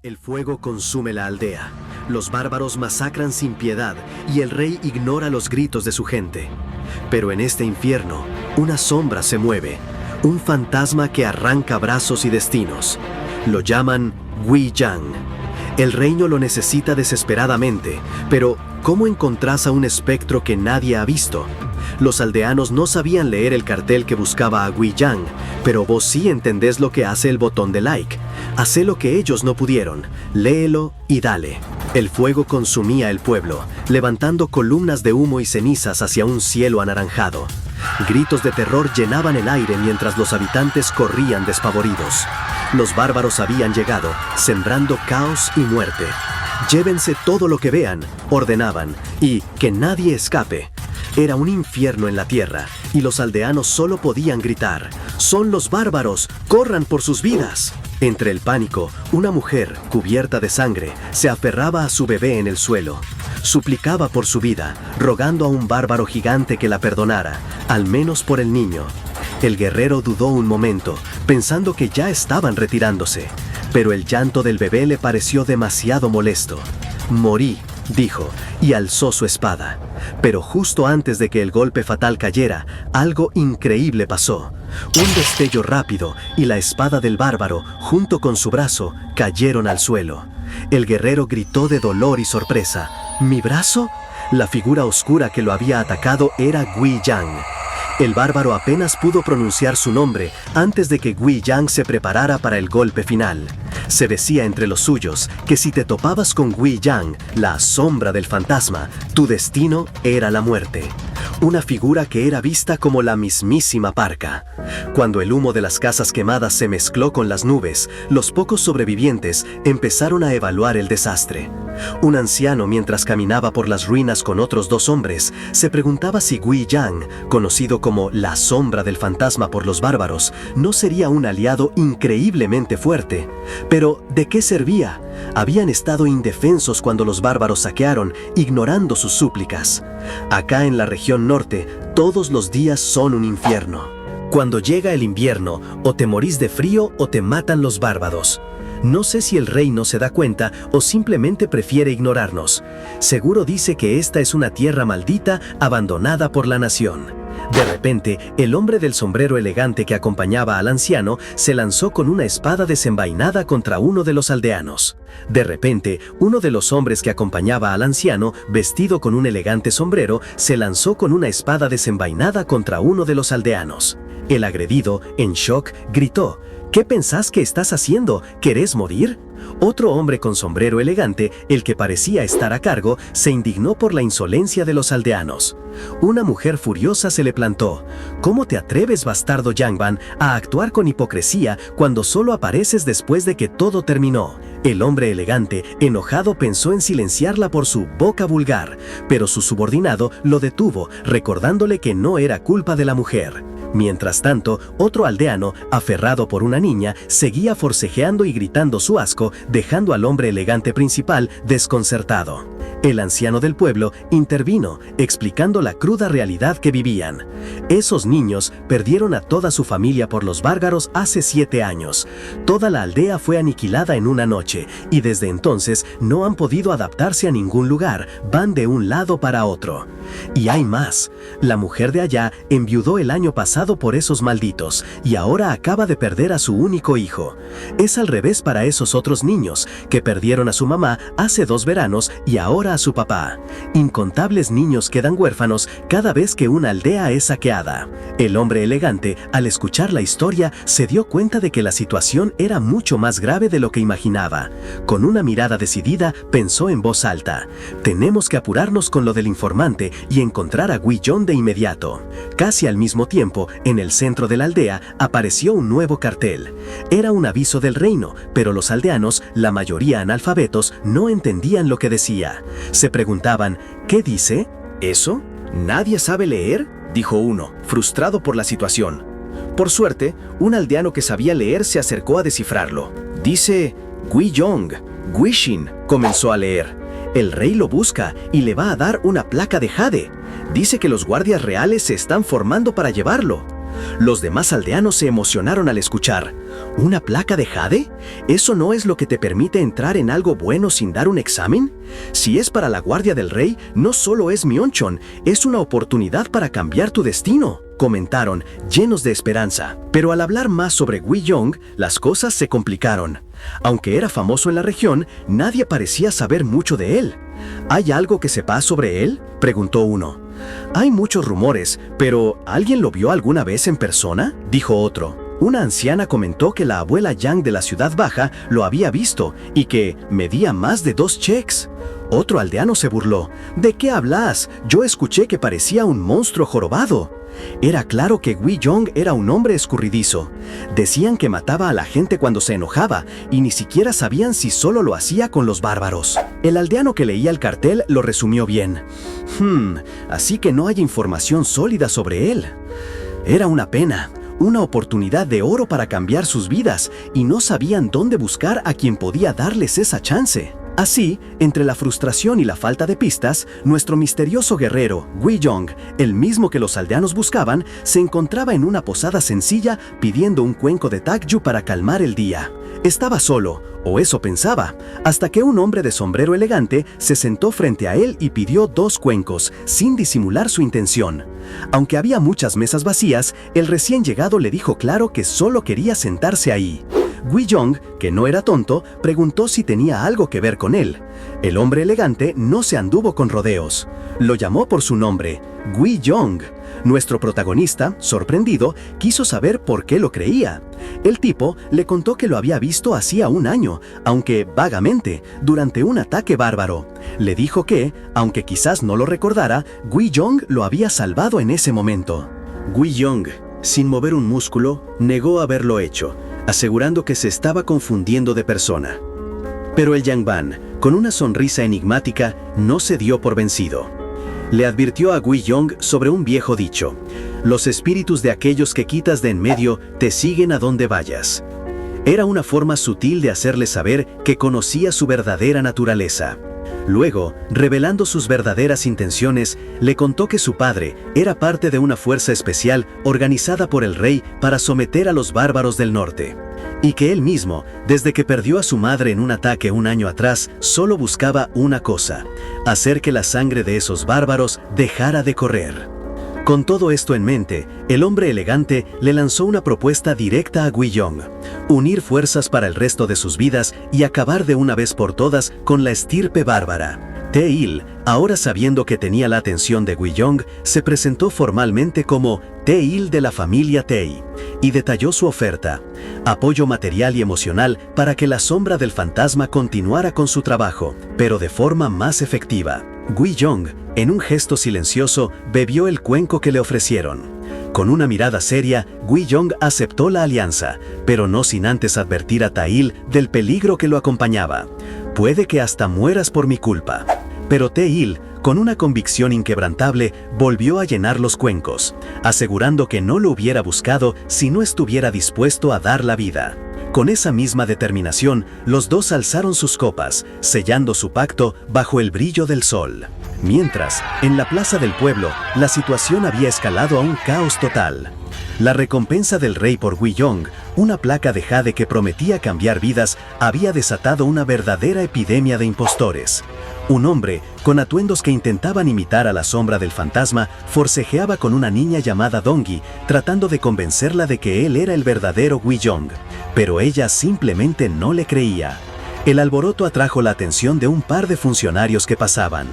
El fuego consume la aldea, los bárbaros masacran sin piedad y el rey ignora los gritos de su gente. Pero en este infierno, una sombra se mueve, un fantasma que arranca brazos y destinos. Lo llaman Wei Yang. El reino lo necesita desesperadamente, pero ¿cómo encontrás a un espectro que nadie ha visto? Los aldeanos no sabían leer el cartel que buscaba a Wei Yang, pero vos sí entendés lo que hace el botón de like. Hacé lo que ellos no pudieron, léelo y dale. El fuego consumía el pueblo, levantando columnas de humo y cenizas hacia un cielo anaranjado. Gritos de terror llenaban el aire mientras los habitantes corrían despavoridos. Los bárbaros habían llegado, sembrando caos y muerte. Llévense todo lo que vean, ordenaban, y que nadie escape. Era un infierno en la tierra, y los aldeanos solo podían gritar: ¡Son los bárbaros! ¡Corran por sus vidas! Entre el pánico, una mujer, cubierta de sangre, se aferraba a su bebé en el suelo. Suplicaba por su vida, rogando a un bárbaro gigante que la perdonara, al menos por el niño. El guerrero dudó un momento, pensando que ya estaban retirándose, pero el llanto del bebé le pareció demasiado molesto. «Morí», dijo, y alzó su espada. Pero justo antes de que el golpe fatal cayera, algo increíble pasó. Un destello rápido y la espada del bárbaro, junto con su brazo, cayeron al suelo. El guerrero gritó de dolor y sorpresa. ¿Mi brazo? La figura oscura que lo había atacado era Wei Yang. El bárbaro apenas pudo pronunciar su nombre antes de que Wei Yang se preparara para el golpe final. Se decía entre los suyos que si te topabas con Wei Yang, la sombra del fantasma, tu destino era la muerte. Una figura que era vista como la mismísima parca. Cuando el humo de las casas quemadas se mezcló con las nubes, los pocos sobrevivientes empezaron a evaluar el desastre. Un anciano, mientras caminaba por las ruinas con otros dos hombres, se preguntaba si Wei Yang, conocido como la sombra del fantasma por los bárbaros, no sería un aliado increíblemente fuerte. Pero, ¿de qué servía? Habían estado indefensos cuando los bárbaros saquearon, ignorando sus súplicas. Acá en la región norte, todos los días son un infierno. Cuando llega el invierno, o te morís de frío o te matan los bárbaros. No sé si el rey no se da cuenta o simplemente prefiere ignorarnos. Seguro dice que esta es una tierra maldita, abandonada por la nación. De repente, el hombre del sombrero elegante que acompañaba al anciano se lanzó con una espada desenvainada contra uno de los aldeanos. De repente, uno de los hombres que acompañaba al anciano, vestido con un elegante sombrero, se lanzó con una espada desenvainada contra uno de los aldeanos. El agredido, en shock, gritó: ¿Qué pensás que estás haciendo? ¿Querés morir? Otro hombre con sombrero elegante, el que parecía estar a cargo, se indignó por la insolencia de los aldeanos. Una mujer furiosa se le plantó. ¿Cómo te atreves, bastardo Yangban, a actuar con hipocresía cuando solo apareces después de que todo terminó? El hombre elegante, enojado, pensó en silenciarla por su boca vulgar, pero su subordinado lo detuvo, recordándole que no era culpa de la mujer. Mientras tanto, otro aldeano, aferrado por una niña, seguía forcejeando y gritando su asco, dejando al hombre elegante principal desconcertado. El anciano del pueblo intervino, explicando la cruda realidad que vivían. Esos niños perdieron a toda su familia por los bárbaros hace 7 años. Toda la aldea fue aniquilada en una noche, y desde entonces no han podido adaptarse a ningún lugar, van de un lado para otro. Y hay más. La mujer de allá enviudó el año pasado por esos malditos, y ahora acaba de perder a su único hijo. Es al revés para esos otros niños, que perdieron a su mamá hace 2 veranos y ahora a su papá. Incontables niños quedan huérfanos cada vez que una aldea es saqueada. El hombre elegante, al escuchar la historia, se dio cuenta de que la situación era mucho más grave de lo que imaginaba. Con una mirada decidida, pensó en voz alta: tenemos que apurarnos con lo del informante y encontrar a Wei Yang de inmediato. Casi al mismo tiempo, en el centro de la aldea, apareció un nuevo cartel. Era un aviso del reino, pero los aldeanos, la mayoría analfabetos, no entendían lo que decía. Se preguntaban: ¿qué dice? ¿Eso? ¿Nadie sabe leer?, dijo uno, frustrado por la situación. Por suerte, un aldeano que sabía leer se acercó a descifrarlo. Dice: Wei Yang, Wishing, comenzó a leer. El rey lo busca y le va a dar una placa de jade. Dice que los guardias reales se están formando para llevarlo. Los demás aldeanos se emocionaron al escuchar. ¿Una placa de jade? ¿Eso no es lo que te permite entrar en algo bueno sin dar un examen? Si es para la guardia del rey, no solo es Myeonchon, es una oportunidad para cambiar tu destino, comentaron, llenos de esperanza. Pero al hablar más sobre Gui-yong, las cosas se complicaron. Aunque era famoso en la región, nadie parecía saber mucho de él. ¿Hay algo que sepas sobre él?, preguntó uno. Hay muchos rumores, pero ¿alguien lo vio alguna vez en persona?, dijo otro. Una anciana comentó que la abuela Yang de la ciudad baja lo había visto y que medía más de 2 cheques. Otro aldeano se burló. ¿De qué hablas? Yo escuché que parecía un monstruo jorobado. Era claro que Gui-yong era un hombre escurridizo. Decían que mataba a la gente cuando se enojaba y ni siquiera sabían si solo lo hacía con los bárbaros. El aldeano que leía el cartel lo resumió bien. Así que no hay información sólida sobre él. Era una pena. Una oportunidad de oro para cambiar sus vidas y no sabían dónde buscar a quien podía darles esa chance. Así, entre la frustración y la falta de pistas, nuestro misterioso guerrero, Gui-yong, el mismo que los aldeanos buscaban, se encontraba en una posada sencilla pidiendo un cuenco de takju para calmar el día. Estaba solo, o eso pensaba, hasta que un hombre de sombrero elegante se sentó frente a él y pidió 2 cuencos, sin disimular su intención. Aunque había muchas mesas vacías, el recién llegado le dijo claro que solo quería sentarse ahí. Gui-yong, que no era tonto, preguntó si tenía algo que ver con él. El hombre elegante no se anduvo con rodeos. Lo llamó por su nombre, Gui-yong. Nuestro protagonista, sorprendido, quiso saber por qué lo creía. El tipo le contó que lo había visto hacía 1 año, aunque vagamente, durante un ataque bárbaro. Le dijo que, aunque quizás no lo recordara, Gui-yong lo había salvado en ese momento. Gui-yong, sin mover un músculo, negó haberlo hecho, asegurando que se estaba confundiendo de persona. Pero el Yangban, con una sonrisa enigmática, no se dio por vencido. Le advirtió a Gui-yong sobre un viejo dicho: los espíritus de aquellos que quitas de en medio te siguen a donde vayas. Era una forma sutil de hacerle saber que conocía su verdadera naturaleza. Luego, revelando sus verdaderas intenciones, le contó que su padre era parte de una fuerza especial organizada por el rey para someter a los bárbaros del norte. Y que él mismo, desde que perdió a su madre en un ataque 1 año atrás, solo buscaba una cosa: hacer que la sangre de esos bárbaros dejara de correr. Con todo esto en mente, el hombre elegante le lanzó una propuesta directa a Gui-yong: unir fuerzas para el resto de sus vidas y acabar de una vez por todas con la estirpe bárbara. Tae-il, ahora sabiendo que tenía la atención de Gui-yong, se presentó formalmente como Tae-il de la familia Tae y detalló su oferta: apoyo material y emocional para que la sombra del fantasma continuara con su trabajo, pero de forma más efectiva. Gui-yong, en un gesto silencioso, bebió el cuenco que le ofrecieron. Con una mirada seria, Gui-yong aceptó la alianza, pero no sin antes advertir a Tae-il del peligro que lo acompañaba. Puede que hasta mueras por mi culpa. Pero Tae-il, con una convicción inquebrantable, volvió a llenar los cuencos, asegurando que no lo hubiera buscado si no estuviera dispuesto a dar la vida. Con esa misma determinación, los dos alzaron sus copas, sellando su pacto bajo el brillo del sol. Mientras, en la plaza del pueblo, la situación había escalado a un caos total. La recompensa del rey por Gui-yong, una placa de jade que prometía cambiar vidas, había desatado una verdadera epidemia de impostores. Un hombre, con atuendos que intentaban imitar a la sombra del fantasma, forcejeaba con una niña llamada Dongyi, tratando de convencerla de que él era el verdadero Gui-yong. Pero ella simplemente no le creía. El alboroto atrajo la atención de un par de funcionarios que pasaban.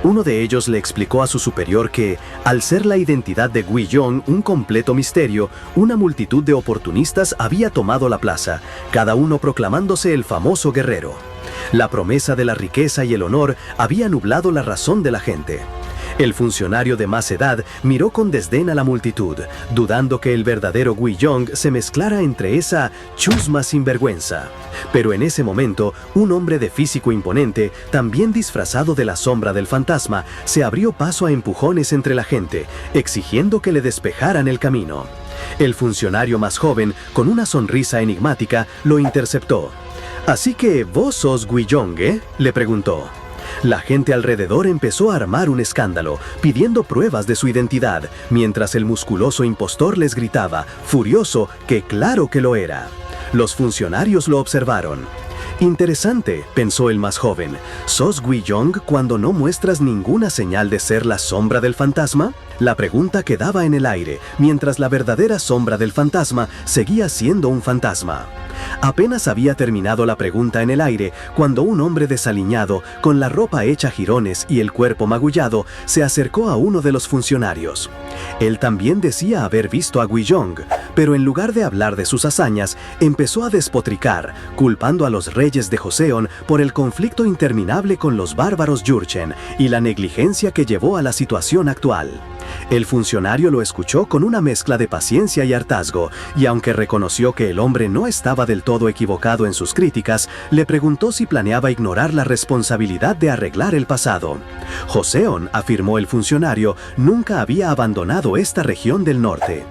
Uno de ellos le explicó a su superior que, al ser la identidad de Gui-yong un completo misterio, una multitud de oportunistas había tomado la plaza, cada uno proclamándose el famoso guerrero. La promesa de la riqueza y el honor había nublado la razón de la gente. El funcionario de más edad miró con desdén a la multitud, dudando que el verdadero Gui-yong se mezclara entre esa chusma sinvergüenza. Pero en ese momento, un hombre de físico imponente, también disfrazado de la sombra del fantasma, se abrió paso a empujones entre la gente, exigiendo que le despejaran el camino. El funcionario más joven, con una sonrisa enigmática, lo interceptó. «¿Así que vos sos Gui-yong, le preguntó. La gente alrededor empezó a armar un escándalo, pidiendo pruebas de su identidad, mientras el musculoso impostor les gritaba, furioso, que claro que lo era. Los funcionarios lo observaron. Interesante, pensó el más joven. ¿Sos Guiyong cuando no muestras ninguna señal de ser la sombra del fantasma? La pregunta quedaba en el aire, mientras la verdadera sombra del fantasma seguía siendo un fantasma. Apenas había terminado la pregunta en el aire cuando un hombre desaliñado, con la ropa hecha jirones y el cuerpo magullado, se acercó a uno de los funcionarios. Él también decía haber visto a Guiyong, pero en lugar de hablar de sus hazañas, empezó a despotricar, culpando a los reyes de Joseon por el conflicto interminable con los bárbaros Jurchen y la negligencia que llevó a la situación actual. El funcionario lo escuchó con una mezcla de paciencia y hartazgo, y aunque reconoció que el hombre no estaba del todo equivocado en sus críticas, le preguntó si planeaba ignorar la responsabilidad de arreglar el pasado. Joseon, afirmó el funcionario, nunca había abandonado esta región del norte.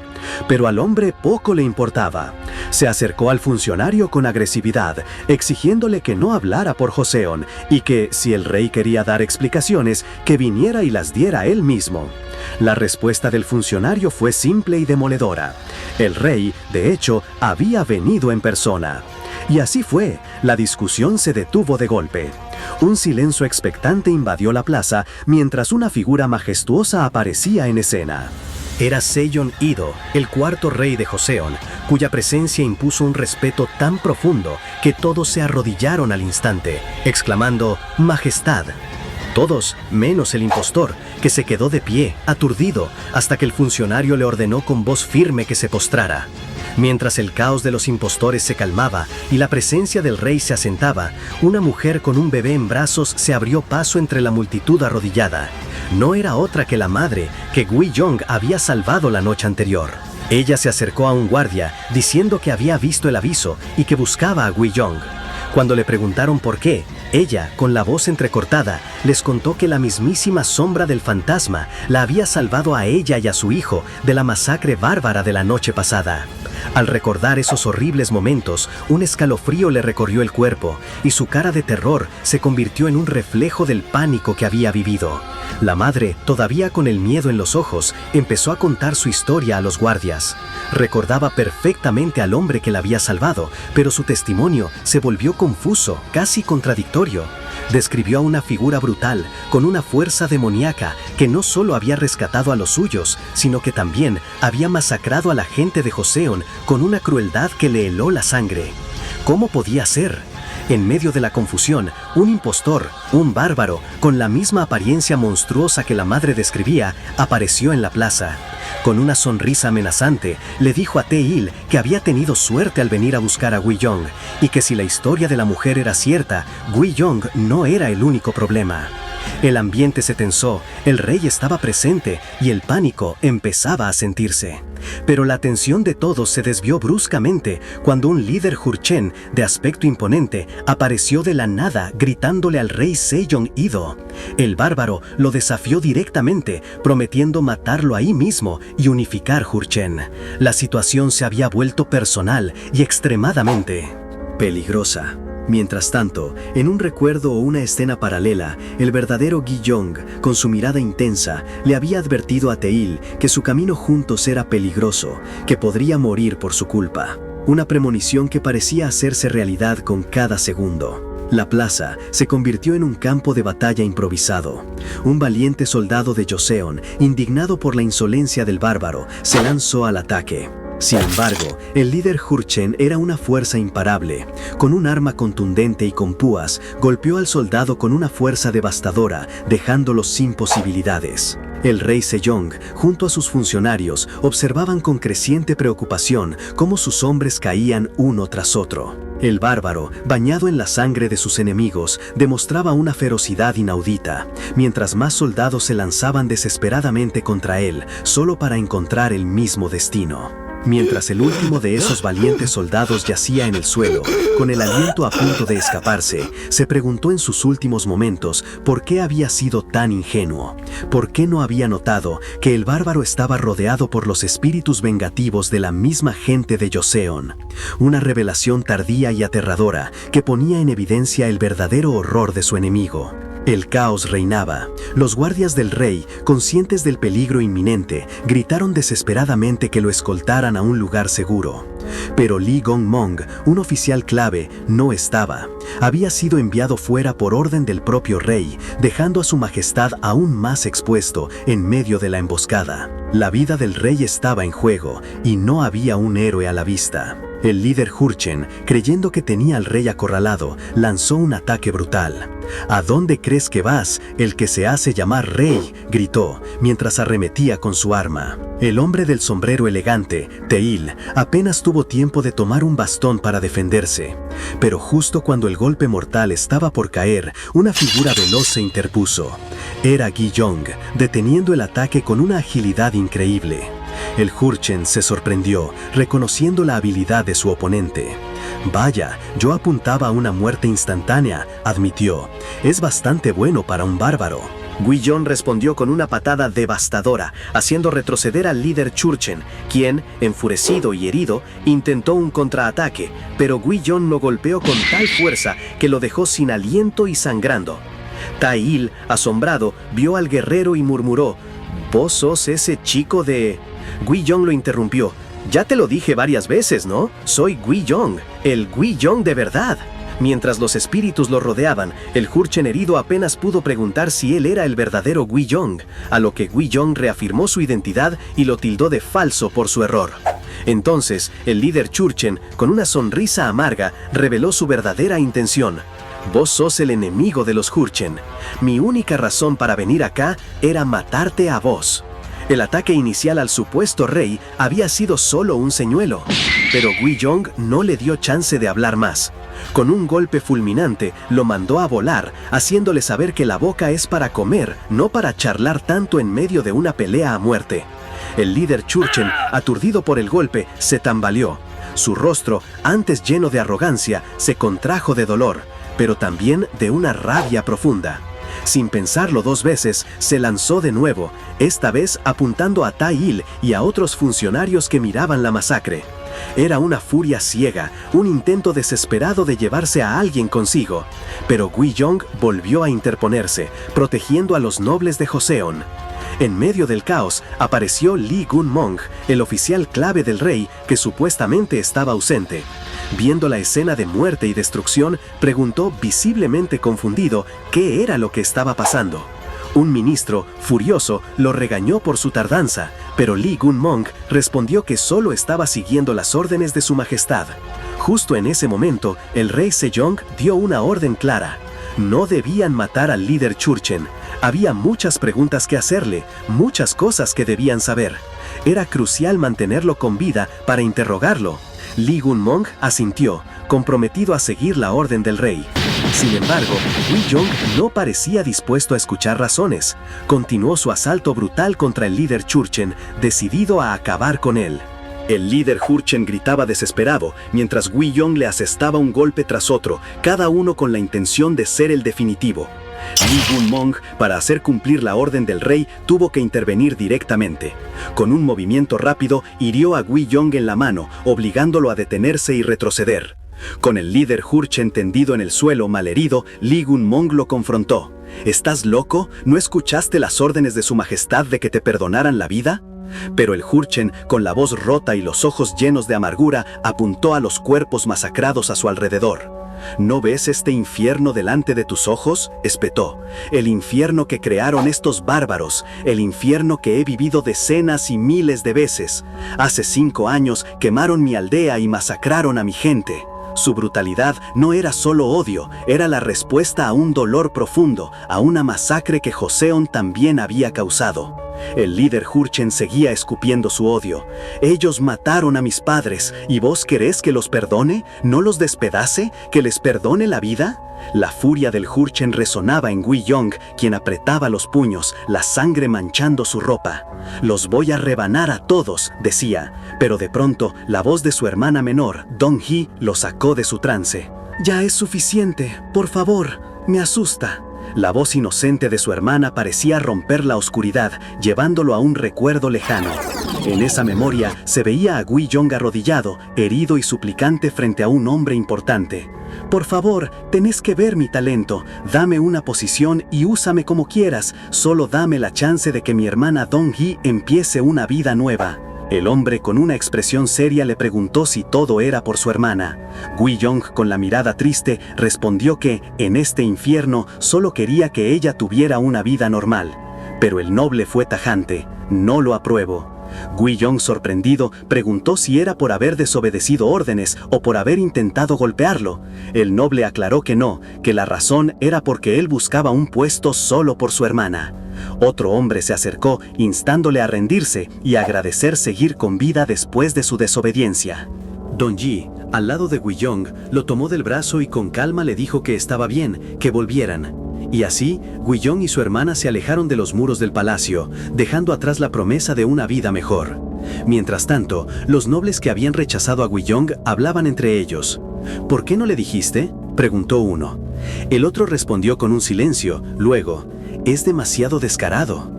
Pero al hombre poco le importaba. Se acercó al funcionario con agresividad, exigiéndole que no hablara por Joseon y que, si el rey quería dar explicaciones, que viniera y las diera él mismo. La respuesta del funcionario fue simple y demoledora. El rey, de hecho, había venido en persona. Y así fue, la discusión se detuvo de golpe. Un silencio expectante invadió la plaza mientras una figura majestuosa aparecía en escena. Era Sejong Ido, el cuarto rey de Joseon, cuya presencia impuso un respeto tan profundo que todos se arrodillaron al instante, exclamando «Majestad». Todos, menos el impostor, que se quedó de pie, aturdido, hasta que el funcionario le ordenó con voz firme que se postrara. Mientras el caos de los impostores se calmaba y la presencia del rey se asentaba, una mujer con un bebé en brazos se abrió paso entre la multitud arrodillada. No era otra que la madre que Guiyong había salvado la noche anterior. Ella se acercó a un guardia, diciendo que había visto el aviso y que buscaba a Guiyong. Cuando le preguntaron por qué, ella, con la voz entrecortada, les contó que la mismísima sombra del fantasma la había salvado a ella y a su hijo de la masacre bárbara de la noche pasada. Al recordar esos horribles momentos, un escalofrío le recorrió el cuerpo y su cara de terror se convirtió en un reflejo del pánico que había vivido. La madre, todavía con el miedo en los ojos, empezó a contar su historia a los guardias. Recordaba perfectamente al hombre que la había salvado, pero su testimonio se volvió confuso, casi contradictorio. Describió a una figura brutal, con una fuerza demoníaca, que no solo había rescatado a los suyos, sino que también había masacrado a la gente de Joseon con una crueldad que le heló la sangre. ¿Cómo podía ser? En medio de la confusión, un impostor, un bárbaro, con la misma apariencia monstruosa que la madre describía, apareció en la plaza. Con una sonrisa amenazante, le dijo a Tae-il que había tenido suerte al venir a buscar a Guiyong, y que si la historia de la mujer era cierta, Guiyong no era el único problema. El ambiente se tensó, el rey estaba presente y el pánico empezaba a sentirse. Pero la atención de todos se desvió bruscamente cuando un líder Jurchen, de aspecto imponente, apareció de la nada gritándole al rey Sejong Ido. El bárbaro lo desafió directamente, prometiendo matarlo ahí mismo y unificar Jurchen. La situación se había vuelto personal y extremadamente peligrosa. Mientras tanto, en un recuerdo o una escena paralela, el verdadero Guiyong, con su mirada intensa, le había advertido a Tae-il que su camino juntos era peligroso, que podría morir por su culpa. Una premonición que parecía hacerse realidad con cada segundo. La plaza se convirtió en un campo de batalla improvisado. Un valiente soldado de Joseon, indignado por la insolencia del bárbaro, se lanzó al ataque. Sin embargo, el líder Jurchen era una fuerza imparable. Con un arma contundente y con púas, golpeó al soldado con una fuerza devastadora, dejándolo sin posibilidades. El rey Sejong, junto a sus funcionarios, observaban con creciente preocupación cómo sus hombres caían uno tras otro. El bárbaro, bañado en la sangre de sus enemigos, demostraba una ferocidad inaudita, mientras más soldados se lanzaban desesperadamente contra él, solo para encontrar el mismo destino. Mientras el último de esos valientes soldados yacía en el suelo, con el aliento a punto de escaparse, se preguntó en sus últimos momentos por qué había sido tan ingenuo, por qué no había notado que el bárbaro estaba rodeado por los espíritus vengativos de la misma gente de Joseon. Una revelación tardía y aterradora que ponía en evidencia el verdadero horror de su enemigo. El caos reinaba. Los guardias del rey, conscientes del peligro inminente, gritaron desesperadamente que lo escoltaran a un lugar seguro. Pero Li Gongmong, un oficial clave, no estaba. Había sido enviado fuera por orden del propio rey, dejando a su majestad aún más expuesto en medio de la emboscada. La vida del rey estaba en juego y no había un héroe a la vista. El líder Jurchen, creyendo que tenía al rey acorralado, lanzó un ataque brutal. «¿A dónde crees que vas, el que se hace llamar rey?», gritó, mientras arremetía con su arma. El hombre del sombrero elegante, Teil, apenas tuvo tiempo de tomar un bastón para defenderse. Pero justo cuando el golpe mortal estaba por caer, una figura veloz se interpuso. Era Gui Yong, deteniendo el ataque con una agilidad increíble. El Jurchen se sorprendió, reconociendo la habilidad de su oponente. «Vaya, yo apuntaba a una muerte instantánea», admitió. «Es bastante bueno para un bárbaro». Gui Yong respondió con una patada devastadora, haciendo retroceder al líder Jurchen, quien, enfurecido y herido, intentó un contraataque, pero Gui Yong lo golpeó con tal fuerza que lo dejó sin aliento y sangrando. Tail, asombrado, vio al guerrero y murmuró: «¿Vos sos ese chico de...?» Gui Yong lo interrumpió. «Ya te lo dije varias veces, ¿no? Soy Gui Yong, el Gui Yong de verdad». Mientras los espíritus lo rodeaban, el Jurchen herido apenas pudo preguntar si él era el verdadero Gui Yong, a lo que Gui Yong reafirmó su identidad y lo tildó de falso por su error. Entonces, el líder Jurchen, con una sonrisa amarga, reveló su verdadera intención. «Vos sos el enemigo de los Jurchen. Mi única razón para venir acá era matarte a vos». El ataque inicial al supuesto rey había sido solo un señuelo, pero Gui Yong no le dio chance de hablar más. Con un golpe fulminante, lo mandó a volar, haciéndole saber que la boca es para comer, no para charlar tanto en medio de una pelea a muerte. El líder Jurchen, aturdido por el golpe, se tambaleó. Su rostro, antes lleno de arrogancia, se contrajo de dolor, pero también de una rabia profunda. Sin pensarlo dos veces, se lanzó de nuevo, esta vez apuntando a Tail y a otros funcionarios que miraban la masacre. Era una furia ciega, un intento desesperado de llevarse a alguien consigo. Pero Gui Yong volvió a interponerse, protegiendo a los nobles de Joseon. En medio del caos, apareció Li Gongmong, el oficial clave del rey que supuestamente estaba ausente. Viendo la escena de muerte y destrucción, preguntó visiblemente confundido qué era lo que estaba pasando. Un ministro, furioso, lo regañó por su tardanza, pero Li Gongmong respondió que solo estaba siguiendo las órdenes de su majestad. Justo en ese momento, el rey Sejong dio una orden clara. No debían matar al líder Jurchen. Había muchas preguntas que hacerle, muchas cosas que debían saber. Era crucial mantenerlo con vida para interrogarlo. Li Gongmong asintió, comprometido a seguir la orden del rey. Sin embargo, Gui Yong no parecía dispuesto a escuchar razones. Continuó su asalto brutal contra el líder Jurchen, decidido a acabar con él. El líder Jurchen gritaba desesperado, mientras Gui Yong le asestaba un golpe tras otro, cada uno con la intención de ser el definitivo. Li Gongmong, para hacer cumplir la orden del rey, tuvo que intervenir directamente. Con un movimiento rápido, hirió a Gui Yong en la mano, obligándolo a detenerse y retroceder. Con el líder Jurchen tendido en el suelo, malherido, Li Gongmong lo confrontó. «¿Estás loco? ¿No escuchaste las órdenes de su majestad de que te perdonaran la vida?». Pero el Jurchen, con la voz rota y los ojos llenos de amargura, apuntó a los cuerpos masacrados a su alrededor. «¿No ves este infierno delante de tus ojos?», espetó. «El infierno que crearon estos bárbaros, el infierno que he vivido decenas y miles de veces. Hace 5 años quemaron mi aldea y masacraron a mi gente». Su brutalidad no era solo odio, era la respuesta a un dolor profundo, a una masacre que Joseon también había causado. El líder Jurchen seguía escupiendo su odio. «Ellos mataron a mis padres, ¿y vos querés que los perdone? ¿No los despedace? ¿Que les perdone la vida?». La furia del Jurchen resonaba en Gui Yong, quien apretaba los puños, la sangre manchando su ropa. «Los voy a rebanar a todos», decía, pero de pronto la voz de su hermana menor, Dong-hee, lo sacó de su trance. «Ya es suficiente, por favor, me asusta». La voz inocente de su hermana parecía romper la oscuridad, llevándolo a un recuerdo lejano. En esa memoria se veía a Guiyong arrodillado, herido y suplicante frente a un hombre importante. «Por favor, tenés que ver mi talento. Dame una posición y úsame como quieras. Solo dame la chance de que mi hermana Dong-hee empiece una vida nueva». El hombre con una expresión seria le preguntó si todo era por su hermana. Guiyong, con la mirada triste, respondió que, en este infierno, solo quería que ella tuviera una vida normal. Pero el noble fue tajante: «No lo apruebo». Guiyong, sorprendido, preguntó si era por haber desobedecido órdenes o por haber intentado golpearlo. El noble aclaró que no, que la razón era porque él buscaba un puesto solo por su hermana. Otro hombre se acercó, instándole a rendirse y agradecer seguir con vida después de su desobediencia. Dong-hee, al lado de Guiyong, lo tomó del brazo y con calma le dijo que estaba bien, que volvieran. Y así, Guiyong y su hermana se alejaron de los muros del palacio, dejando atrás la promesa de una vida mejor. Mientras tanto, los nobles que habían rechazado a Guiyong hablaban entre ellos. «¿Por qué no le dijiste?», preguntó uno. El otro respondió con un silencio, luego: «Es demasiado descarado».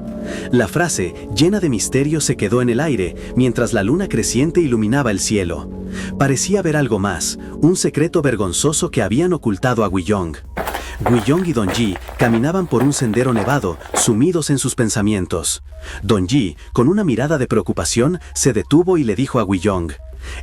La frase, llena de misterio, se quedó en el aire, mientras la luna creciente iluminaba el cielo. Parecía haber algo más, un secreto vergonzoso que habían ocultado a Guiyong. Guiyong y Dong-hee caminaban por un sendero nevado, sumidos en sus pensamientos. Dong-hee, con una mirada de preocupación, se detuvo y le dijo a Guiyong: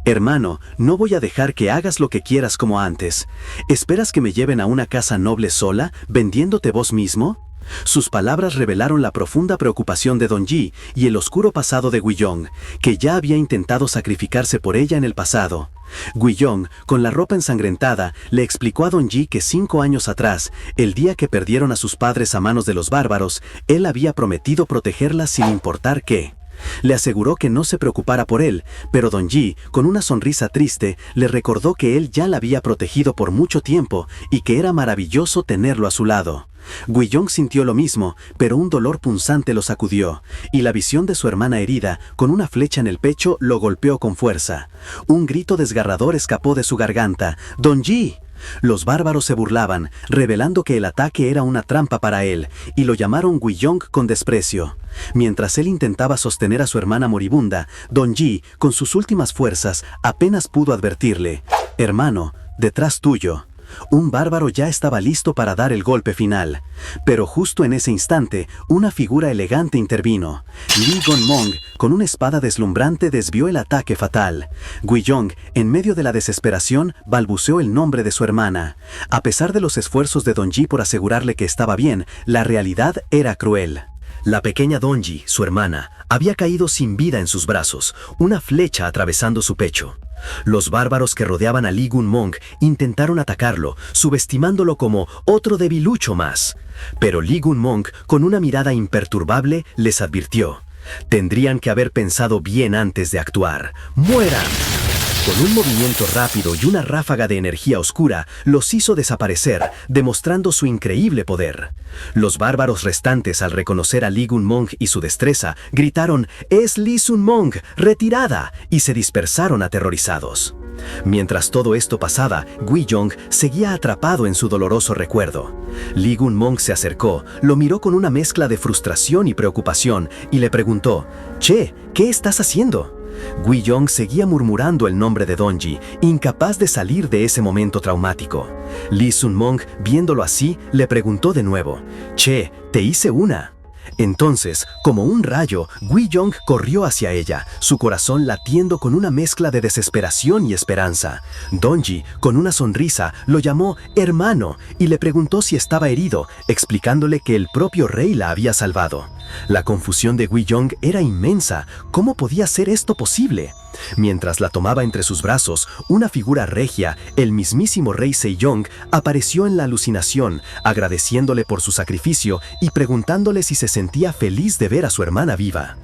«Hermano, no voy a dejar que hagas lo que quieras como antes. ¿Esperas que me lleven a una casa noble sola, vendiéndote vos mismo?». Sus palabras revelaron la profunda preocupación de Dong-hee y el oscuro pasado de Guiyong, que ya había intentado sacrificarse por ella en el pasado. Guiyong, con la ropa ensangrentada, le explicó a Dong-hee que 5 años atrás, el día que perdieron a sus padres a manos de los bárbaros, él había prometido protegerlas sin importar qué. Le aseguró que no se preocupara por él, pero Dong-hee, con una sonrisa triste, le recordó que él ya la había protegido por mucho tiempo y que era maravilloso tenerlo a su lado. Guiyong sintió lo mismo, pero un dolor punzante lo sacudió, y la visión de su hermana herida, con una flecha en el pecho, lo golpeó con fuerza. Un grito desgarrador escapó de su garganta: «¡Dong-hee!». Los bárbaros se burlaban, revelando que el ataque era una trampa para él, y lo llamaron Guiyong con desprecio. Mientras él intentaba sostener a su hermana moribunda, Dong-hee, con sus últimas fuerzas, apenas pudo advertirle: «Hermano, detrás tuyo». Un bárbaro ya estaba listo para dar el golpe final. Pero justo en ese instante, una figura elegante intervino. Lee Gon-mong, con una espada deslumbrante, desvió el ataque fatal. Guiyong, en medio de la desesperación, balbuceó el nombre de su hermana. A pesar de los esfuerzos de Dong-hee por asegurarle que estaba bien, la realidad era cruel. La pequeña Dong-hee, su hermana, había caído sin vida en sus brazos, una flecha atravesando su pecho. Los bárbaros que rodeaban a Lee Gon-mong intentaron atacarlo, subestimándolo como otro debilucho más. Pero Lee Gon-mong, con una mirada imperturbable, les advirtió: «Tendrían que haber pensado bien antes de actuar. ¡Mueran!». Con un movimiento rápido y una ráfaga de energía oscura, los hizo desaparecer, demostrando su increíble poder. Los bárbaros restantes, al reconocer a Lee Gon-mong y su destreza, gritaron: «¡Es Lee Sun-mong! ¡Retirada!», y se dispersaron aterrorizados. Mientras todo esto pasaba, Guiyong seguía atrapado en su doloroso recuerdo. Lee Gon-mong se acercó, lo miró con una mezcla de frustración y preocupación y le preguntó: «Che, ¿qué estás haciendo?». Guiyong seguía murmurando el nombre de Dong-hee, incapaz de salir de ese momento traumático. Lee Sun-mong, viéndolo así, le preguntó de nuevo: «Che, te hice una». Entonces, como un rayo, Guiyong corrió hacia ella, su corazón latiendo con una mezcla de desesperación y esperanza. Dong-hee, con una sonrisa, lo llamó hermano y le preguntó si estaba herido, explicándole que el propio rey la había salvado. La confusión de Guiyong era inmensa. ¿Cómo podía ser esto posible? Mientras la tomaba entre sus brazos, una figura regia, el mismísimo rey Seiyong, apareció en la alucinación, agradeciéndole por su sacrificio y preguntándole si se sentía feliz de ver a su hermana viva.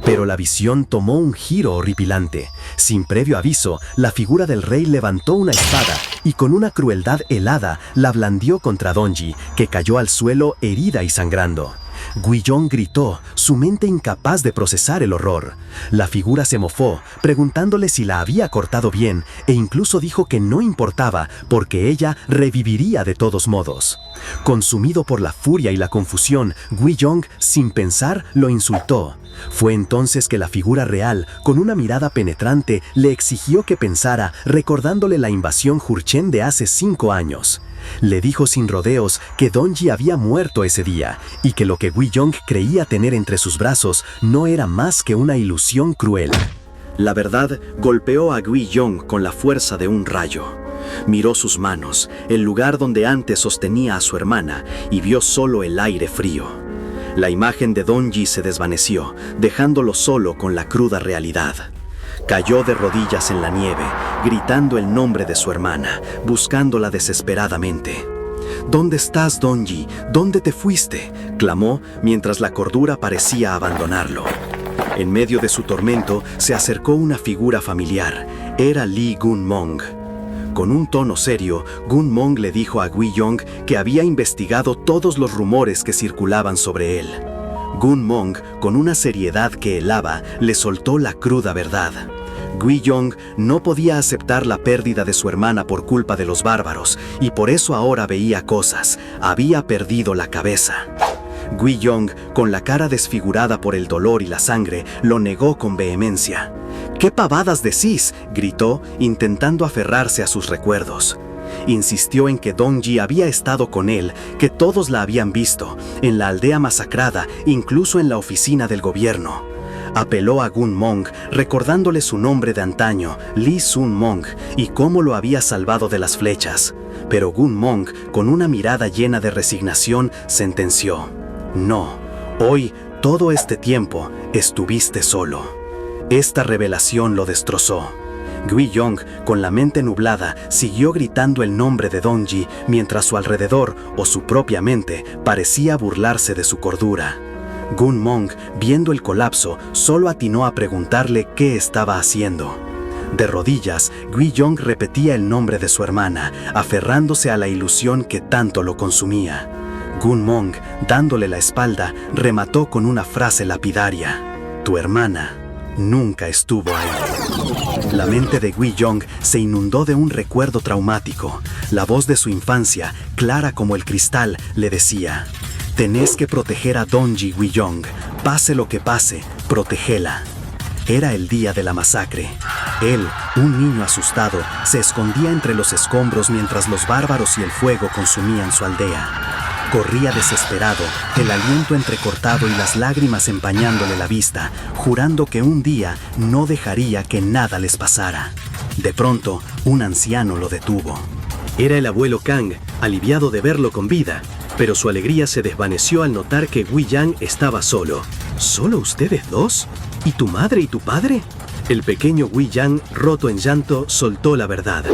Pero la visión tomó un giro horripilante. Sin previo aviso, la figura del rey levantó una espada y con una crueldad helada la blandió contra Dong-hee, que cayó al suelo herida y sangrando. Guiyong gritó, su mente incapaz de procesar el horror. La figura se mofó, preguntándole si la había cortado bien, e incluso dijo que no importaba, porque ella reviviría de todos modos. Consumido por la furia y la confusión, Guiyong, sin pensar, lo insultó. Fue entonces que la figura real, con una mirada penetrante, le exigió que pensara, recordándole la invasión Jurchen de hace 5 años. Le dijo sin rodeos que Donji había muerto ese día y que lo que Guiyong creía tener entre sus brazos no era más que una ilusión cruel. La verdad golpeó a Guiyong con la fuerza de un rayo. Miró sus manos, el lugar donde antes sostenía a su hermana, y vio solo el aire frío. La imagen de Donji se desvaneció, dejándolo solo con la cruda realidad. Cayó de rodillas en la nieve, gritando el nombre de su hermana, buscándola desesperadamente. «¿Dónde estás, Donji? ¿Dónde te fuiste?», clamó mientras la cordura parecía abandonarlo. En medio de su tormento se acercó una figura familiar. Era Lee Gun-mong. Con un tono serio, Gun-mong le dijo a Guiyong que había investigado todos los rumores que circulaban sobre él. Gun-mong, con una seriedad que helaba, le soltó la cruda verdad. Guiyong no podía aceptar la pérdida de su hermana por culpa de los bárbaros, y por eso ahora veía cosas. Había perdido la cabeza. Guiyong, con la cara desfigurada por el dolor y la sangre, lo negó con vehemencia. «¿Qué pavadas decís?», gritó, intentando aferrarse a sus recuerdos. Insistió en que Donji había estado con él, que todos la habían visto, en la aldea masacrada, incluso en la oficina del gobierno. Apeló a Gun-mong, recordándole su nombre de antaño, Lee Sun-mong, y cómo lo había salvado de las flechas. Pero Gun-mong, con una mirada llena de resignación, sentenció: «No, hoy, todo este tiempo, estuviste solo». Esta revelación lo destrozó. Guiyong, con la mente nublada, siguió gritando el nombre de Donji, mientras su alrededor, o su propia mente, parecía burlarse de su cordura. Gun-mong, viendo el colapso, solo atinó a preguntarle qué estaba haciendo. De rodillas, Guiyong repetía el nombre de su hermana, aferrándose a la ilusión que tanto lo consumía. Gun-mong, dándole la espalda, remató con una frase lapidaria: «Tu hermana nunca estuvo ahí». La mente de Guiyong se inundó de un recuerdo traumático. La voz de su infancia, clara como el cristal, le decía: «Tenés que proteger a Donji, Guiyong. Pase lo que pase, protégela». Era el día de la masacre. Él, un niño asustado, se escondía entre los escombros mientras los bárbaros y el fuego consumían su aldea. Corría desesperado, el aliento entrecortado y las lágrimas empañándole la vista, jurando que un día no dejaría que nada les pasara. De pronto, un anciano lo detuvo. Era el abuelo Kang, aliviado de verlo con vida, pero su alegría se desvaneció al notar que Guiyang estaba solo. ¿Solo ustedes dos? ¿Y tu madre y tu padre? El pequeño Guiyang, roto en llanto, soltó la verdad.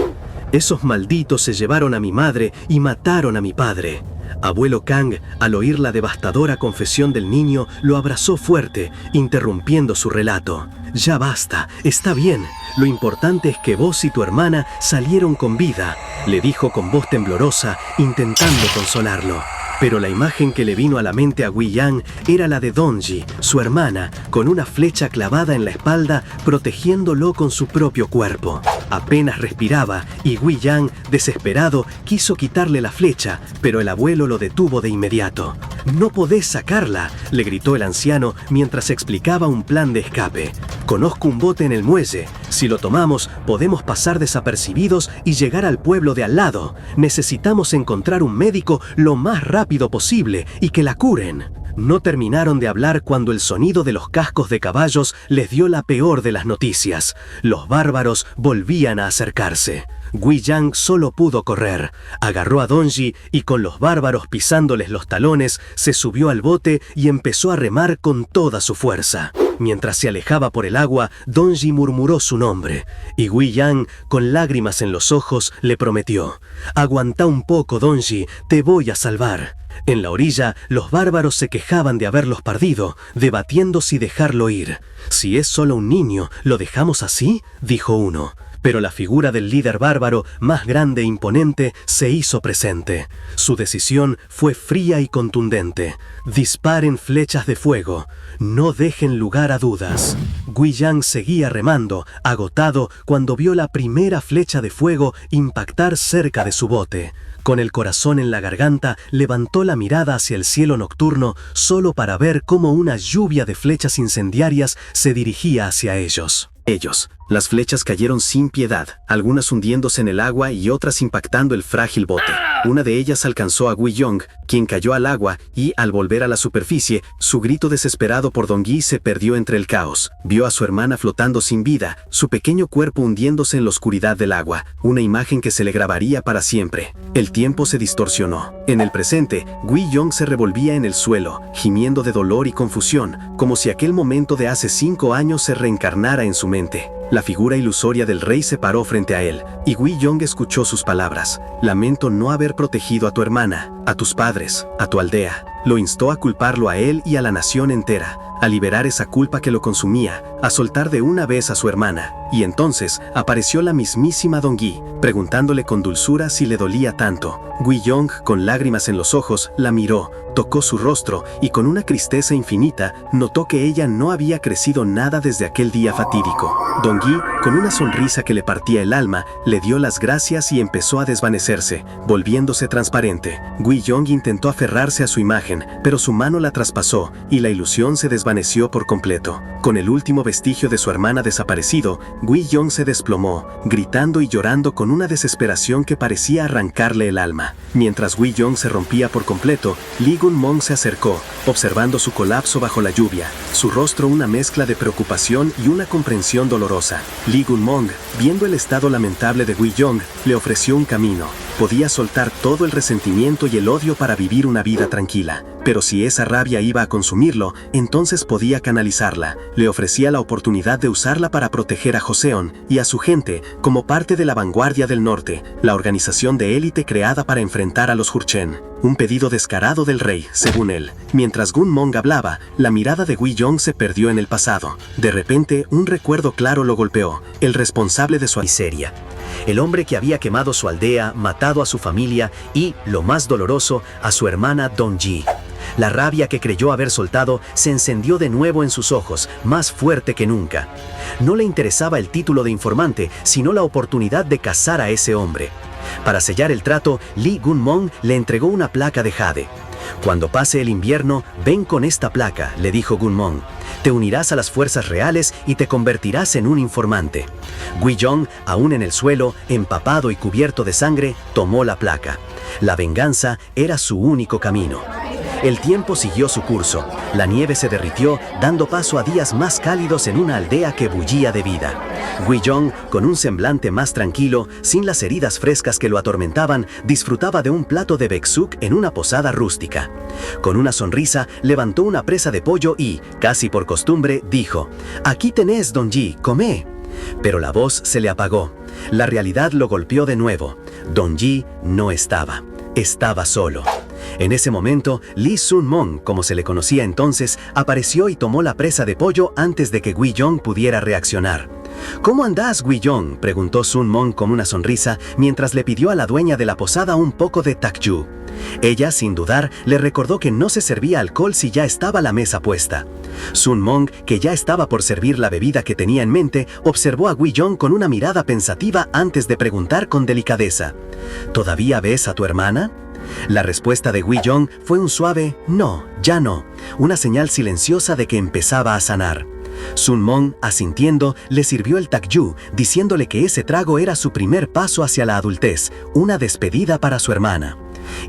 «Esos malditos se llevaron a mi madre y mataron a mi padre». Abuelo Kang, al oír la devastadora confesión del niño, lo abrazó fuerte, interrumpiendo su relato. «Ya basta, está bien. Lo importante es que vos y tu hermana salieron con vida», le dijo con voz temblorosa, intentando consolarlo. Pero la imagen que le vino a la mente a Guiyang era la de Donji, su hermana, con una flecha clavada en la espalda, protegiéndolo con su propio cuerpo. Apenas respiraba y Guiyang, desesperado, quiso quitarle la flecha, pero el abuelo lo detuvo de inmediato. «No podés sacarla», le gritó el anciano mientras explicaba un plan de escape. «Conozco un bote en el muelle. Si lo tomamos, podemos pasar desapercibidos y llegar al pueblo de al lado. Necesitamos encontrar un médico lo más rápido posible y que la curen». No terminaron de hablar cuando el sonido de los cascos de caballos les dio la peor de las noticias. Los bárbaros volvían a acercarse. Guiyang solo pudo correr. Agarró a Donji y con los bárbaros pisándoles los talones, se subió al bote y empezó a remar con toda su fuerza. Mientras se alejaba por el agua, Donji murmuró su nombre, y Guiyang, con lágrimas en los ojos, le prometió: «Aguantá un poco, Donji, te voy a salvar». En la orilla, los bárbaros se quejaban de haberlos perdido, debatiendo si dejarlo ir. «Si es solo un niño, ¿lo dejamos así?», dijo uno. Pero la figura del líder bárbaro, más grande e imponente, se hizo presente. Su decisión fue fría y contundente. Disparen flechas de fuego. No dejen lugar a dudas. Gui Yang seguía remando, agotado, cuando vio la primera flecha de fuego impactar cerca de su bote. Con el corazón en la garganta, levantó la mirada hacia el cielo nocturno solo para ver cómo una lluvia de flechas incendiarias se dirigía hacia ellos. Las flechas cayeron sin piedad, algunas hundiéndose en el agua y otras impactando el frágil bote. Una de ellas alcanzó a Gui Yong, quien cayó al agua y, al volver a la superficie, su grito desesperado por Dongyi se perdió entre el caos. Vio a su hermana flotando sin vida, su pequeño cuerpo hundiéndose en la oscuridad del agua, una imagen que se le grabaría para siempre. El tiempo se distorsionó. En el presente, Gui Yong se revolvía en el suelo, gimiendo de dolor y confusión, como si aquel momento de hace 5 años se reencarnara en su mente. La figura ilusoria del rey se paró frente a él, y Gui Yong escuchó sus palabras. Lamento no haber protegido a tu hermana, a tus padres, a tu aldea. Lo instó a culparlo a él y a la nación entera, a liberar esa culpa que lo consumía, a soltar de una vez a su hermana. Y entonces apareció la mismísima Dongyi, preguntándole con dulzura si le dolía tanto. Gui Yong, con lágrimas en los ojos, la miró, tocó su rostro y con una tristeza infinita notó que ella no había crecido nada desde aquel día fatídico. Dongyi, con una sonrisa que le partía el alma, le dio las gracias y empezó a desvanecerse, volviéndose transparente. Gui Yong intentó aferrarse a su imagen, pero su mano la traspasó y la ilusión se desvaneció por completo. Con el último vestigio de su hermana desaparecido, Gui Yong se desplomó, gritando y llorando con una desesperación que parecía arrancarle el alma. Mientras Gui Yong se rompía por completo, Li Gunmong se acercó, observando su colapso bajo la lluvia, su rostro una mezcla de preocupación y una comprensión dolorosa. Li Gunmong, viendo el estado lamentable de Gui Yong, le ofreció un camino. Podía soltar todo el resentimiento y el odio para vivir una vida tranquila, pero si esa rabia iba a consumirlo, entonces podía canalizarla. Le ofrecía la oportunidad de usarla para proteger a Joseon y a su gente como parte de la vanguardia del norte, la organización de élite creada para enfrentar a los Jurchen. Un pedido descarado del rey, según él. Mientras Gunmong hablaba, la mirada de Gui Yong se perdió en el pasado. De repente, un recuerdo claro lo golpeó, el responsable de su miseria. El hombre que había quemado su aldea, matado a su familia y, lo más doloroso, a su hermana Dongyi. La rabia que creyó haber soltado se encendió de nuevo en sus ojos, más fuerte que nunca. No le interesaba el título de informante, sino la oportunidad de cazar a ese hombre. Para sellar el trato, Li Gunmong le entregó una placa de jade. Cuando pase el invierno, ven con esta placa, le dijo Gunmong. Te unirás a las fuerzas reales y te convertirás en un informante. Gui Yong, aún en el suelo, empapado y cubierto de sangre, tomó la placa. La venganza era su único camino. El tiempo siguió su curso. La nieve se derritió, dando paso a días más cálidos en una aldea que bullía de vida. Gui Yong, con un semblante más tranquilo, sin las heridas frescas que lo atormentaban, disfrutaba de un plato de beksuk en una posada rústica. Con una sonrisa, levantó una presa de pollo y, casi por costumbre, dijo: «Aquí tenés, Dongyi, comé». Pero la voz se le apagó. La realidad lo golpeó de nuevo. Dongyi no estaba. Estaba solo. En ese momento, Li Sun-mong, como se le conocía entonces, apareció y tomó la presa de pollo antes de que Gui Yong pudiera reaccionar. «¿Cómo andás, Gui Yong?», preguntó Sun-mong con una sonrisa mientras le pidió a la dueña de la posada un poco de takju. Ella, sin dudar, le recordó que no se servía alcohol si ya estaba la mesa puesta. Sun-mong, que ya estaba por servir la bebida que tenía en mente, observó a Gui Yong con una mirada pensativa antes de preguntar con delicadeza: «¿Todavía ves a tu hermana?». La respuesta de Gui Yong fue un suave «no, ya no», una señal silenciosa de que empezaba a sanar. Sun-mong, asintiendo, le sirvió el takju, diciéndole que ese trago era su primer paso hacia la adultez, una despedida para su hermana.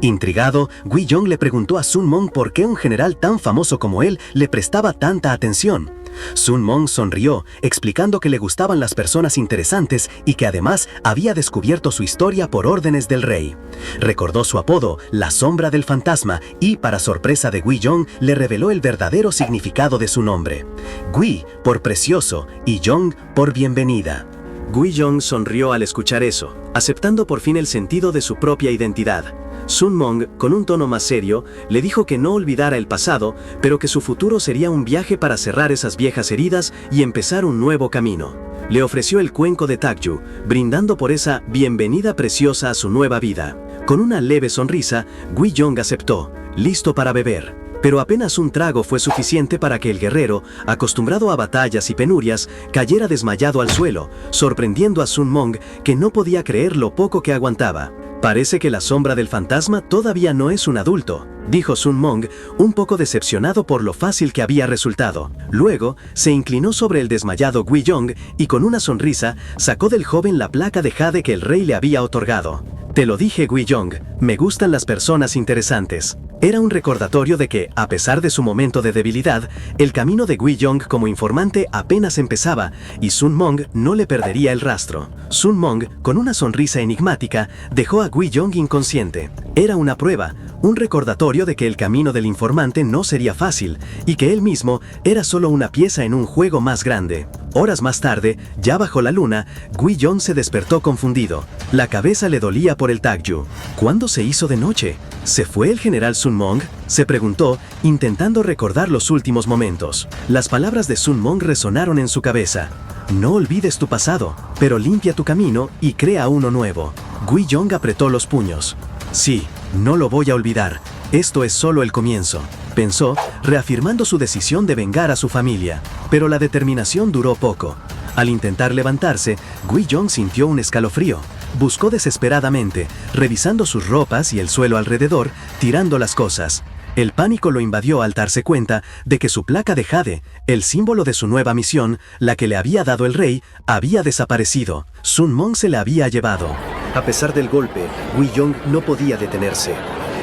Intrigado, Gui Yong le preguntó a Sun-mong por qué un general tan famoso como él le prestaba tanta atención. Sun-mong sonrió, explicando que le gustaban las personas interesantes y que además había descubierto su historia por órdenes del rey. Recordó su apodo, la sombra del fantasma, y para sorpresa de Gui Yong le reveló el verdadero significado de su nombre. Gui por precioso y Yong por bienvenida. Gui Yong sonrió al escuchar eso, aceptando por fin el sentido de su propia identidad. Sun-mong, con un tono más serio, le dijo que no olvidara el pasado, pero que su futuro sería un viaje para cerrar esas viejas heridas y empezar un nuevo camino. Le ofreció el cuenco de Takyu, brindando por esa bienvenida preciosa a su nueva vida. Con una leve sonrisa, Guiyong aceptó, listo para beber. Pero apenas un trago fue suficiente para que el guerrero, acostumbrado a batallas y penurias, cayera desmayado al suelo, sorprendiendo a Sun Mong, que no podía creer lo poco que aguantaba. Parece que la sombra del fantasma todavía no es un adulto, dijo Sun Mong, un poco decepcionado por lo fácil que había resultado. Luego, se inclinó sobre el desmayado Guiyong y con una sonrisa, sacó del joven la placa de jade que el rey le había otorgado. Te lo dije, Guiyong, me gustan las personas interesantes. Era un recordatorio de que, a pesar de su momento de debilidad, el camino de Guiyong como informante apenas empezaba y Sun Mong no le perdería el rastro. Sun Mong, con una sonrisa enigmática, dejó a Guiyong inconsciente. Era una prueba, un recordatorio de que el camino del informante no sería fácil y que él mismo era solo una pieza en un juego más grande. Horas más tarde, ya bajo la luna, Guiyong se despertó confundido. La cabeza le dolía por el Takyu. ¿Cuándo se hizo de noche? ¿Se fue el general Sun Mong?, se preguntó, intentando recordar los últimos momentos. Las palabras de Sun Mong resonaron en su cabeza. No olvides tu pasado, pero limpia tu camino y crea uno nuevo. Guiyong apretó los puños. Sí, no lo voy a olvidar. Esto es solo el comienzo, pensó, reafirmando su decisión de vengar a su familia. Pero la determinación duró poco. Al intentar levantarse, Guiyong sintió un escalofrío. Buscó desesperadamente, revisando sus ropas y el suelo alrededor, tirando las cosas. El pánico lo invadió al darse cuenta de que su placa de jade, el símbolo de su nueva misión, la que le había dado el rey, había desaparecido. Sun Mong se la había llevado. A pesar del golpe, Guiyong no podía detenerse.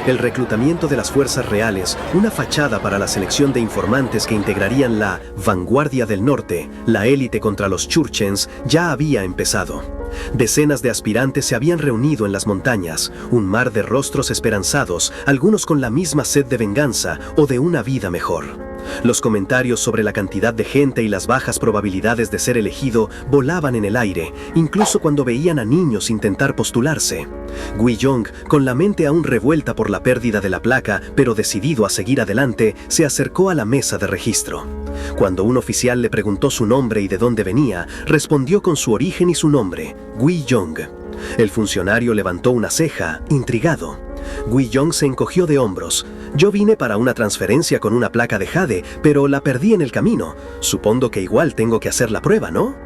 El reclutamiento de las fuerzas reales, una fachada para la selección de informantes que integrarían la vanguardia del norte, la élite contra los Churchens, ya había empezado. Decenas de aspirantes se habían reunido en las montañas, un mar de rostros esperanzados, algunos con la misma sed de venganza o de una vida mejor. Los comentarios sobre la cantidad de gente y las bajas probabilidades de ser elegido volaban en el aire, incluso cuando veían a niños intentar postularse. Guiyong, con la mente aún revuelta por la pérdida de la placa, pero decidido a seguir adelante, se acercó a la mesa de registro. Cuando un oficial le preguntó su nombre y de dónde venía, respondió con su origen y su nombre, Guiyong. El funcionario levantó una ceja, intrigado. Guiyong se encogió de hombros. Yo vine para una transferencia con una placa de jade, pero la perdí en el camino. Supongo que igual tengo que hacer la prueba, ¿no?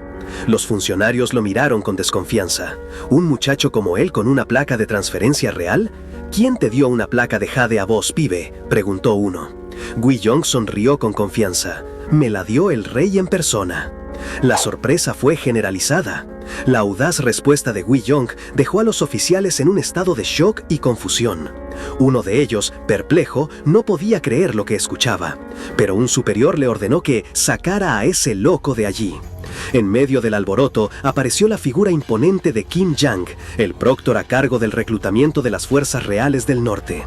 Los funcionarios lo miraron con desconfianza. ¿Un muchacho como él con una placa de transferencia real? ¿Quién te dio una placa de jade a vos, pibe?, preguntó uno. Guiyong sonrió con confianza. Me la dio el rey en persona. La sorpresa fue generalizada. La audaz respuesta de Guiyong dejó a los oficiales en un estado de shock y confusión. Uno de ellos, perplejo, no podía creer lo que escuchaba, pero un superior le ordenó que sacara a ese loco de allí. En medio del alboroto apareció la figura imponente de Kim Yang, el próctor a cargo del reclutamiento de las fuerzas reales del norte.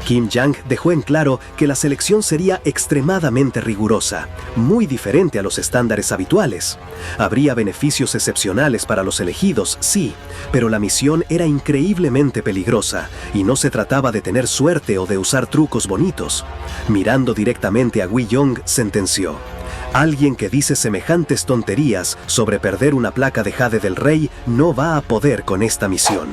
Kim Yang dejó en claro que la selección sería extremadamente rigurosa, muy diferente a los estándares habituales. Habría beneficios excepcionales para los elegidos, sí, pero la misión era increíblemente peligrosa y no se trataba de tener suerte o de usar trucos bonitos. Mirando directamente a Guiyong, sentenció: alguien que dice semejantes tonterías sobre perder una placa de jade del rey no va a poder con esta misión.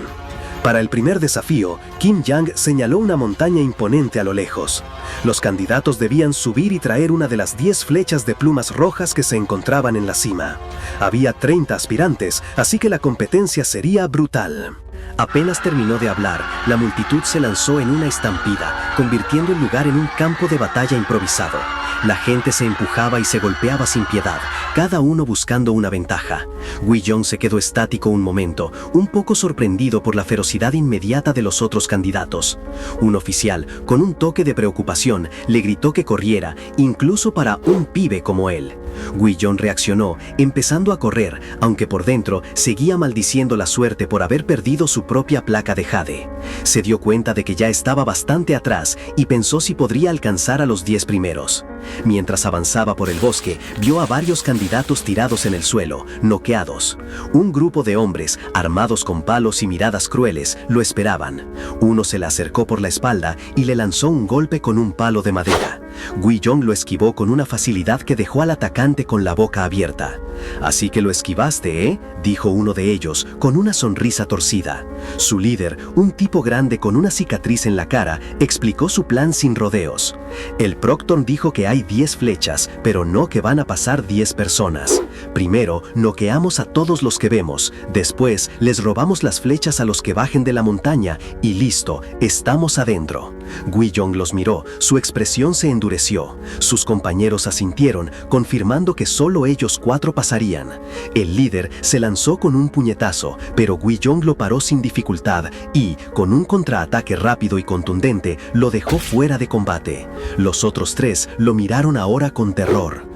Para el primer desafío, Kim Yang señaló una montaña imponente a lo lejos. Los candidatos debían subir y traer una de las 10 flechas de plumas rojas que se encontraban en la cima. Había 30 aspirantes, así que la competencia sería brutal. Apenas terminó de hablar, la multitud se lanzó en una estampida, convirtiendo el lugar en un campo de batalla improvisado. La gente se empujaba y se golpeaba sin piedad, cada uno buscando una ventaja. Guiyong se quedó estático un momento, un poco sorprendido por la ferocidad inmediata de los otros candidatos. Un oficial, con un toque de preocupación, le gritó que corriera, incluso para un pibe como él. Guiyong reaccionó, empezando a correr, aunque por dentro seguía maldiciendo la suerte por haber perdido su propia placa de jade. Se dio cuenta de que ya estaba bastante atrás y pensó si podría alcanzar a los 10 primeros. Mientras avanzaba por el bosque, vio a varios candidatos tirados en el suelo, noqueados. Un grupo de hombres, armados con palos y miradas crueles, lo esperaban. Uno se le acercó por la espalda y le lanzó un golpe con un palo de madera. Guiyong lo esquivó con una facilidad que dejó al atacante con la boca abierta. «Así que lo esquivaste, ¿eh?», dijo uno de ellos, con una sonrisa torcida. Su líder, un tipo grande con una cicatriz en la cara, explicó su plan sin rodeos. «El Procton dijo que hay 10 flechas, pero no que van a pasar 10 personas. Primero, noqueamos a todos los que vemos. Después, les robamos las flechas a los que bajen de la montaña y listo, estamos adentro». Guiyong los miró, su expresión se endureció. Sus compañeros asintieron, confirmando que solo ellos 4 pasarían. El líder se lanzó con un puñetazo, pero Guiyong lo paró sin dificultad y, con un contraataque rápido y contundente, lo dejó fuera de combate. Los otros 3 lo miraron ahora con terror.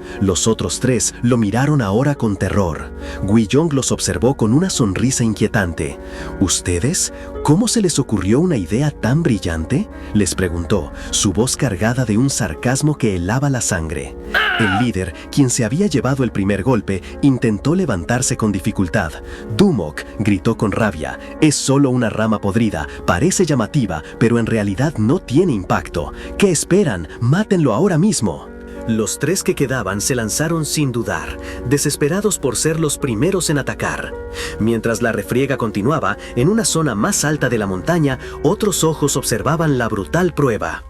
Guiyong los observó con una sonrisa inquietante. «¿Ustedes? ¿Cómo se les ocurrió una idea tan brillante?», les preguntó, su voz cargada de un sarcasmo que helaba la sangre. El líder, quien se había llevado el primer golpe, intentó levantarse con dificultad. «Dumok», gritó con rabia, «es solo una rama podrida, parece llamativa, pero en realidad no tiene impacto. ¿Qué esperan? ¡Mátenlo ahora mismo!». Los 3 que quedaban se lanzaron sin dudar, desesperados por ser los primeros en atacar. Mientras la refriega continuaba, en una zona más alta de la montaña, otros ojos observaban la brutal prueba.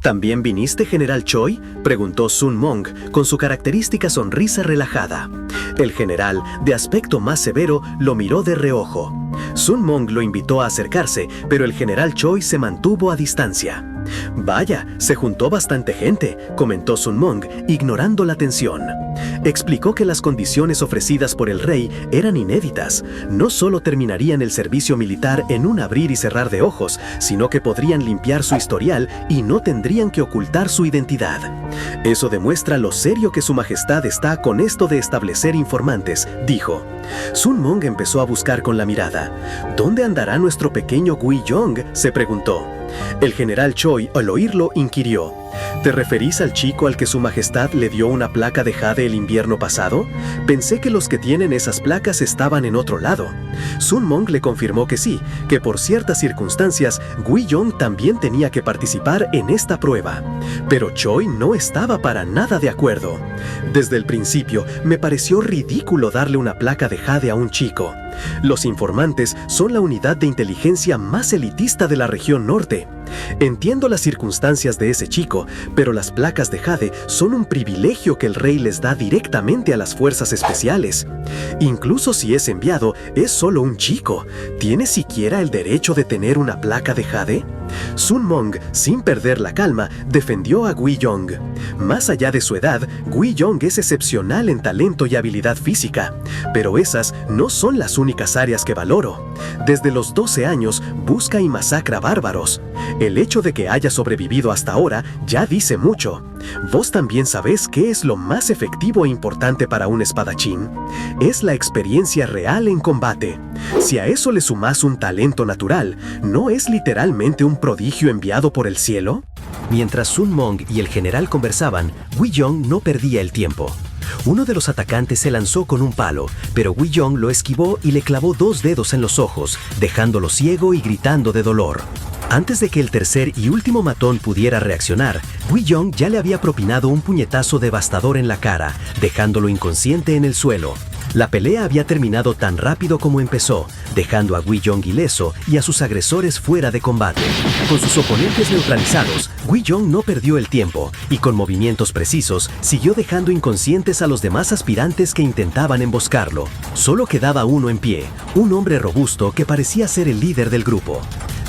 «¿También viniste, General Choi?», preguntó Sun Mong, con su característica sonrisa relajada. El general, de aspecto más severo, lo miró de reojo. Sun Mong lo invitó a acercarse, pero el general Choi se mantuvo a distancia. «Vaya, se juntó bastante gente», comentó Sun Mong, ignorando la tensión. Explicó que las condiciones ofrecidas por el rey eran inéditas. No solo terminarían el servicio militar en un abrir y cerrar de ojos, sino que podrían limpiar su historial y no tendrían que ocultar su identidad. «Eso demuestra lo serio que su majestad está con esto de establecer informantes», dijo. Sun Mong empezó a buscar con la mirada. «¿Dónde andará nuestro pequeño Guiyong?», se preguntó. El general Choi, al oírlo, inquirió. «¿Te referís al chico al que su majestad le dio una placa de jade el invierno pasado? Pensé que los que tienen esas placas estaban en otro lado». Sun Mong le confirmó que sí, que por ciertas circunstancias, Guiyong también tenía que participar en esta prueba. Pero Choi no estaba para nada de acuerdo. «Desde el principio, me pareció ridículo darle una placa de jade a un chico. Los informantes son la unidad de inteligencia más elitista de la región norte. Entiendo las circunstancias de ese chico, pero las placas de jade son un privilegio que el rey les da directamente a las fuerzas especiales. Incluso si es enviado, es solo un chico. ¿Tiene siquiera el derecho de tener una placa de jade?». Sun Mong, sin perder la calma, defendió a Guiyong. Más allá de su edad, Guiyong es excepcional en talento y habilidad física, pero esas no son las únicas áreas que valoro. Desde los 12 años busca y masacra bárbaros. El hecho de que haya sobrevivido hasta ahora ya dice mucho. ¿Vos también sabés qué es lo más efectivo e importante para un espadachín? Es la experiencia real en combate. Si a eso le sumás un talento natural, ¿no es literalmente un prodigio enviado por el cielo?». Mientras Sun Mong y el general conversaban, Guiyong no perdía el tiempo. Uno de los atacantes se lanzó con un palo, pero Guiyong lo esquivó y le clavó 2 dedos en los ojos, dejándolo ciego y gritando de dolor. Antes de que el tercer y último matón pudiera reaccionar, Guiyong ya le había propinado un puñetazo devastador en la cara, dejándolo inconsciente en el suelo. La pelea había terminado tan rápido como empezó, dejando a Guiyong ileso y a sus agresores fuera de combate. Con sus oponentes neutralizados, Guiyong no perdió el tiempo y con movimientos precisos siguió dejando inconscientes a los demás aspirantes que intentaban emboscarlo. Solo quedaba uno en pie, un hombre robusto que parecía ser el líder del grupo.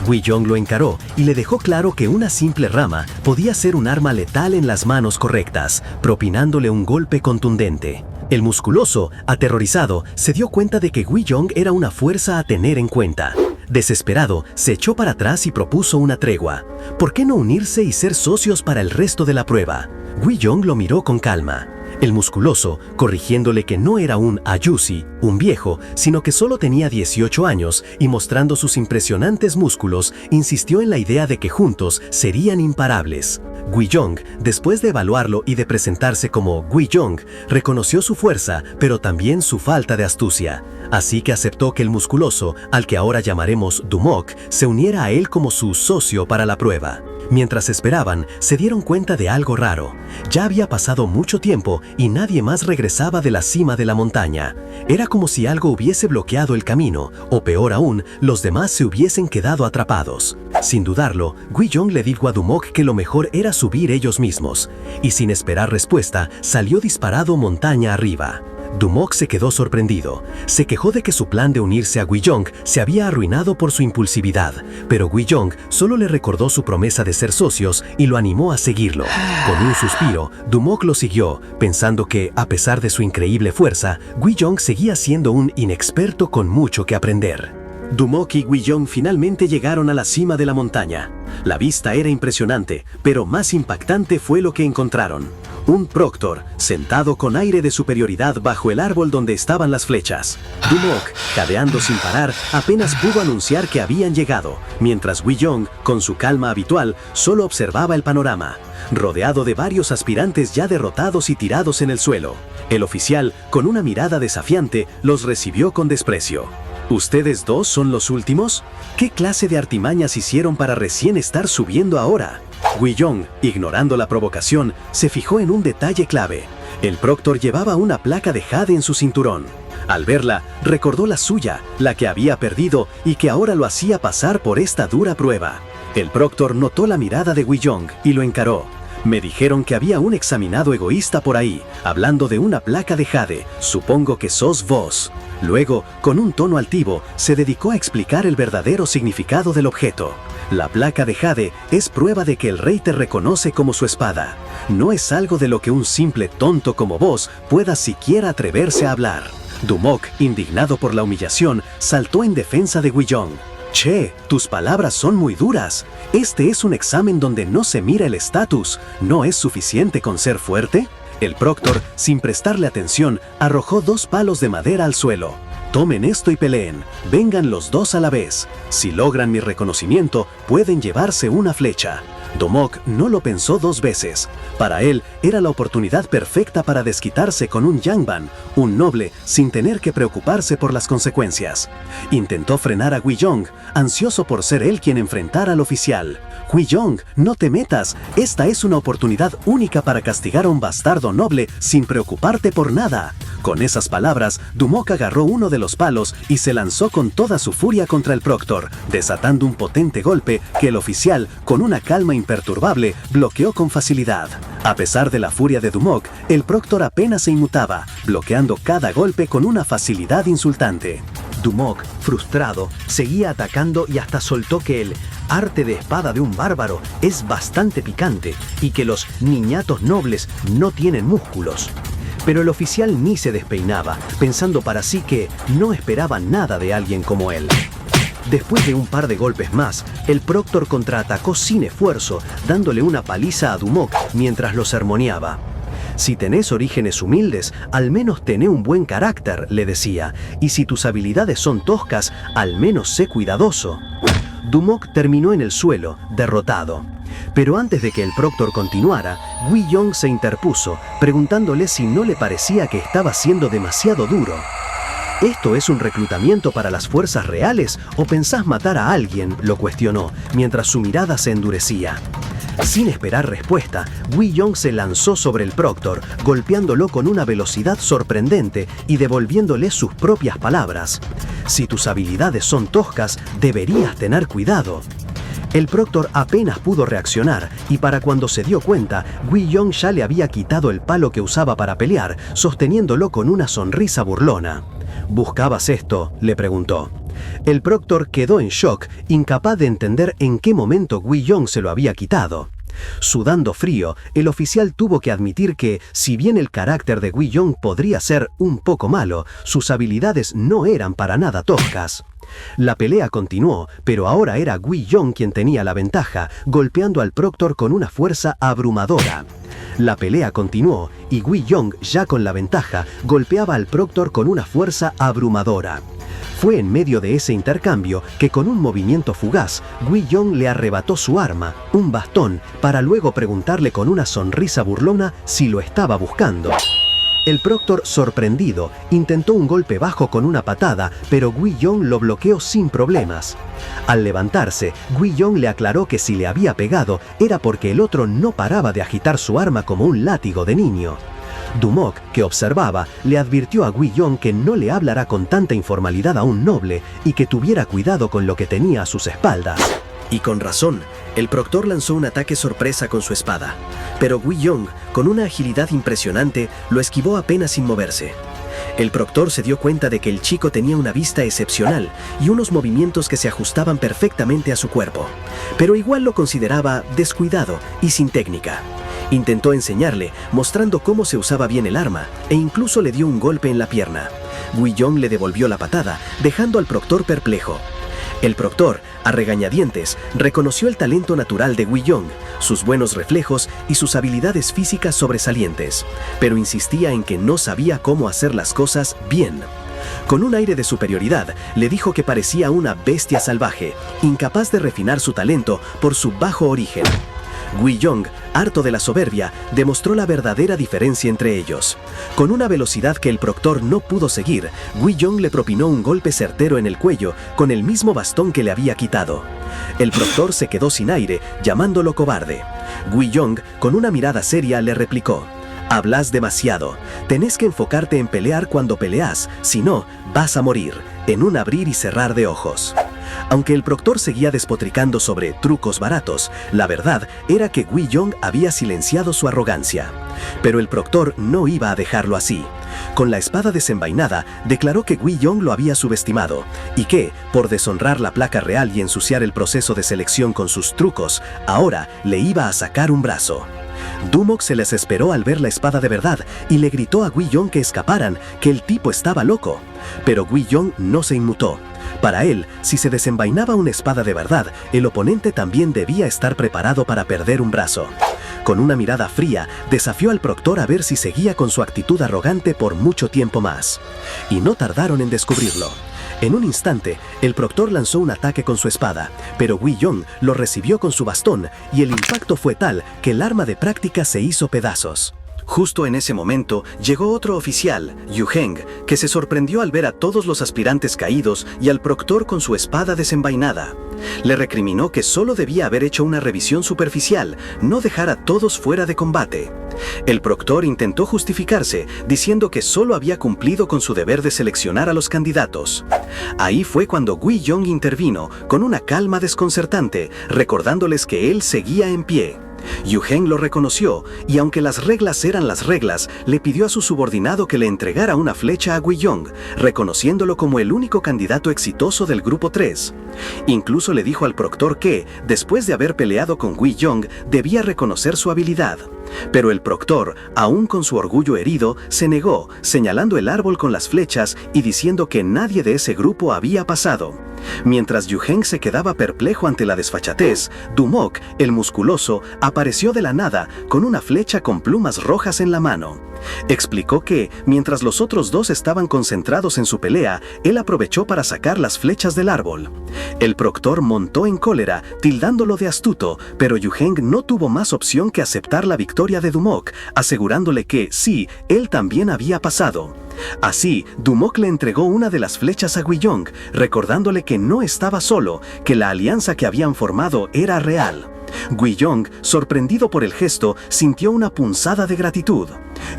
Guiyong lo encaró y le dejó claro que una simple rama podía ser un arma letal en las manos correctas, propinándole un golpe contundente. El musculoso, aterrorizado, se dio cuenta de que Guiyong era una fuerza a tener en cuenta. Desesperado, se echó para atrás y propuso una tregua. ¿Por qué no unirse y ser socios para el resto de la prueba? Guiyong lo miró con calma. El musculoso, corrigiéndole que no era un ayusi, un viejo, sino que solo tenía 18 años y mostrando sus impresionantes músculos, insistió en la idea de que juntos serían imparables. Guiyong, después de evaluarlo y de presentarse como Guiyong, reconoció su fuerza, pero también su falta de astucia. Así que aceptó que el musculoso, al que ahora llamaremos Dumok, se uniera a él como su socio para la prueba. Mientras esperaban, se dieron cuenta de algo raro. Ya había pasado mucho tiempo y nadie más regresaba de la cima de la montaña. Era como si algo hubiese bloqueado el camino, o peor aún, los demás se hubiesen quedado atrapados. Sin dudarlo, Guiyong le dijo a Dumok que lo mejor era subir ellos mismos, y sin esperar respuesta, salió disparado montaña arriba. Dumok se quedó sorprendido. Se quejó de que su plan de unirse a Guiyong se había arruinado por su impulsividad, pero Guiyong solo le recordó su promesa de ser socios y lo animó a seguirlo. Con un suspiro, Dumok lo siguió, pensando que, a pesar de su increíble fuerza, Guiyong seguía siendo un inexperto con mucho que aprender. Dumok y Guiyong finalmente llegaron a la cima de la montaña. La vista era impresionante, pero más impactante fue lo que encontraron. Un Proctor, sentado con aire de superioridad bajo el árbol donde estaban las flechas. Dumok, jadeando sin parar, apenas pudo anunciar que habían llegado, mientras Guiyong, con su calma habitual, solo observaba el panorama, rodeado de varios aspirantes ya derrotados y tirados en el suelo. El oficial, con una mirada desafiante, los recibió con desprecio. ¿Ustedes dos son los últimos? ¿Qué clase de artimañas hicieron para recién estar subiendo ahora? Guiyong, ignorando la provocación, se fijó en un detalle clave. El Proctor llevaba una placa de jade en su cinturón. Al verla, recordó la suya, la que había perdido y que ahora lo hacía pasar por esta dura prueba. El Proctor notó la mirada de Guiyong y lo encaró. Me dijeron que había un examinado egoísta por ahí, hablando de una placa de jade. Supongo que sos vos. Luego, con un tono altivo, se dedicó a explicar el verdadero significado del objeto. La placa de jade es prueba de que el rey te reconoce como su espada. No es algo de lo que un simple tonto como vos pueda siquiera atreverse a hablar. Dumok, indignado por la humillación, saltó en defensa de Guiyong. Che, tus palabras son muy duras. Este es un examen donde no se mira el estatus. ¿No es suficiente con ser fuerte? El Proctor, sin prestarle atención, arrojó 2 palos de madera al suelo. Tomen esto y peleen. Vengan los dos a la vez. Si logran mi reconocimiento, pueden llevarse una flecha. Dumok no lo pensó 2 veces. Para él, era la oportunidad perfecta para desquitarse con un Yangban, un noble, sin tener que preocuparse por las consecuencias. Intentó frenar a Guiyong, ansioso por ser él quien enfrentara al oficial. Guiyong, no te metas. Esta es una oportunidad única para castigar a un bastardo noble sin preocuparte por nada. Con esas palabras, Dumok agarró uno de los palos y se lanzó con toda su furia contra el Proctor, desatando un potente golpe que el oficial, con una calma imperturbable, bloqueó con facilidad. A pesar de la furia de Dumok, el Proctor apenas se inmutaba, bloqueando cada golpe con una facilidad insultante. Dumok, frustrado, seguía atacando y hasta soltó que el arte de espada de un bárbaro es bastante picante y que los niñatos nobles no tienen músculos. Pero el oficial ni se despeinaba, pensando para sí que no esperaba nada de alguien como él. Después de un par de golpes más, el Proctor contraatacó sin esfuerzo, dándole una paliza a Dumok mientras lo sermoneaba. Si tenés orígenes humildes, al menos tené un buen carácter, le decía, y si tus habilidades son toscas, al menos sé cuidadoso. Dumok terminó en el suelo, derrotado. Pero antes de que el Proctor continuara, Guiyong se interpuso, preguntándole si no le parecía que estaba siendo demasiado duro. ¿Esto es un reclutamiento para las fuerzas reales o pensás matar a alguien?, lo cuestionó, mientras su mirada se endurecía. Sin esperar respuesta, Guiyong se lanzó sobre el Proctor, golpeándolo con una velocidad sorprendente y devolviéndole sus propias palabras. Si tus habilidades son toscas, deberías tener cuidado. El Proctor apenas pudo reaccionar y para cuando se dio cuenta, Guiyong ya le había quitado el palo que usaba para pelear, sosteniéndolo con una sonrisa burlona. ¿Buscabas esto?, le preguntó. El Proctor quedó en shock, incapaz de entender en qué momento Guiyong se lo había quitado. Sudando frío, el oficial tuvo que admitir que, si bien el carácter de Guiyong podría ser un poco malo, sus habilidades no eran para nada toscas. La pelea continuó, pero ahora era Guiyong quien tenía la ventaja, golpeando al Proctor con una fuerza abrumadora. La pelea continuó y Guiyong, ya con la ventaja, golpeaba al Proctor con una fuerza abrumadora. Fue en medio de ese intercambio que con un movimiento fugaz, Guiyong le arrebató su arma, un bastón, para luego preguntarle con una sonrisa burlona si lo estaba buscando. El Proctor, sorprendido, intentó un golpe bajo con una patada, pero Gui-yong lo bloqueó sin problemas. Al levantarse, Gui-yong le aclaró que si le había pegado era porque el otro no paraba de agitar su arma como un látigo de niño. Dumok, que observaba, le advirtió a Gui-yong que no le hablará con tanta informalidad a un noble y que tuviera cuidado con lo que tenía a sus espaldas. Y con razón, el Proctor lanzó un ataque sorpresa con su espada, pero Gui-yong, con una agilidad impresionante, lo esquivó apenas sin moverse. El Proctor se dio cuenta de que el chico tenía una vista excepcional y unos movimientos que se ajustaban perfectamente a su cuerpo, pero igual lo consideraba descuidado y sin técnica. Intentó enseñarle, mostrando cómo se usaba bien el arma, e incluso le dio un golpe en la pierna. Gui-yong le devolvió la patada, dejando al Proctor perplejo. El Proctor, a regañadientes, reconoció el talento natural de Gui-yong, sus buenos reflejos y sus habilidades físicas sobresalientes, pero insistía en que no sabía cómo hacer las cosas bien. Con un aire de superioridad, le dijo que parecía una bestia salvaje, incapaz de refinar su talento por su bajo origen. Gui-yong, harto de la soberbia, demostró la verdadera diferencia entre ellos. Con una velocidad que el Proctor no pudo seguir, Gui-yong le propinó un golpe certero en el cuello con el mismo bastón que le había quitado. El Proctor se quedó sin aire, llamándolo cobarde. Gui-yong, con una mirada seria, le replicó: «Hablas demasiado. Tenés que enfocarte en pelear cuando peleas, si no, vas a morir, en un abrir y cerrar de ojos». Aunque el Proctor seguía despotricando sobre trucos baratos, la verdad era que Gui-yong había silenciado su arrogancia. Pero el Proctor no iba a dejarlo así. Con la espada desenvainada, declaró que Gui-yong lo había subestimado y que, por deshonrar la placa real y ensuciar el proceso de selección con sus trucos, ahora le iba a sacar un brazo. Dumok se les esperó al ver la espada de verdad y le gritó a Gui-yong que escaparan, que el tipo estaba loco. Pero Gui-yong no se inmutó. Para él, si se desenvainaba una espada de verdad, el oponente también debía estar preparado para perder un brazo. Con una mirada fría, desafió al Proctor a ver si seguía con su actitud arrogante por mucho tiempo más. Y no tardaron en descubrirlo. En un instante, el Proctor lanzó un ataque con su espada, pero Gui-yong lo recibió con su bastón y el impacto fue tal que el arma de práctica se hizo pedazos. Justo en ese momento llegó otro oficial, Yu Heng, que se sorprendió al ver a todos los aspirantes caídos y al Proctor con su espada desenvainada. Le recriminó que solo debía haber hecho una revisión superficial, no dejar a todos fuera de combate. El Proctor intentó justificarse, diciendo que solo había cumplido con su deber de seleccionar a los candidatos. Ahí fue cuando Gui-yong intervino, con una calma desconcertante, recordándoles que él seguía en pie. Yu Heng lo reconoció, y aunque las reglas eran las reglas, le pidió a su subordinado que le entregara una flecha a Gui-yong, reconociéndolo como el único candidato exitoso del grupo 3. Incluso le dijo al Proctor que, después de haber peleado con Gui-yong, debía reconocer su habilidad. Pero el Proctor, aún con su orgullo herido, se negó, señalando el árbol con las flechas y diciendo que nadie de ese grupo había pasado. Mientras Yu Heng se quedaba perplejo ante la desfachatez, Dumok, el musculoso, apareció de la nada con una flecha con plumas rojas en la mano. Explicó que, mientras los otros dos estaban concentrados en su pelea, él aprovechó para sacar las flechas del árbol. El Proctor montó en cólera, tildándolo de astuto, pero Yu Heng no tuvo más opción que aceptar la victoria de Dumok, asegurándole que, sí, él también había pasado. Así, Dumok le entregó una de las flechas a Gui-yong, recordándole que no estaba solo, que la alianza que habían formado era real. Gui-yong, sorprendido por el gesto, sintió una punzada de gratitud.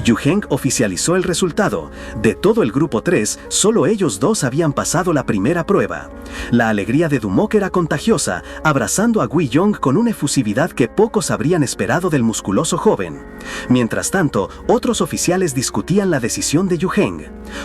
Yu Heng oficializó el resultado. De todo el grupo 3, solo ellos dos habían pasado la primera prueba. La alegría de Dumok era contagiosa, abrazando a Gui-yong con una efusividad que pocos habrían esperado del musculoso joven. Mientras tanto, otros oficiales discutían la decisión de Yu Heng.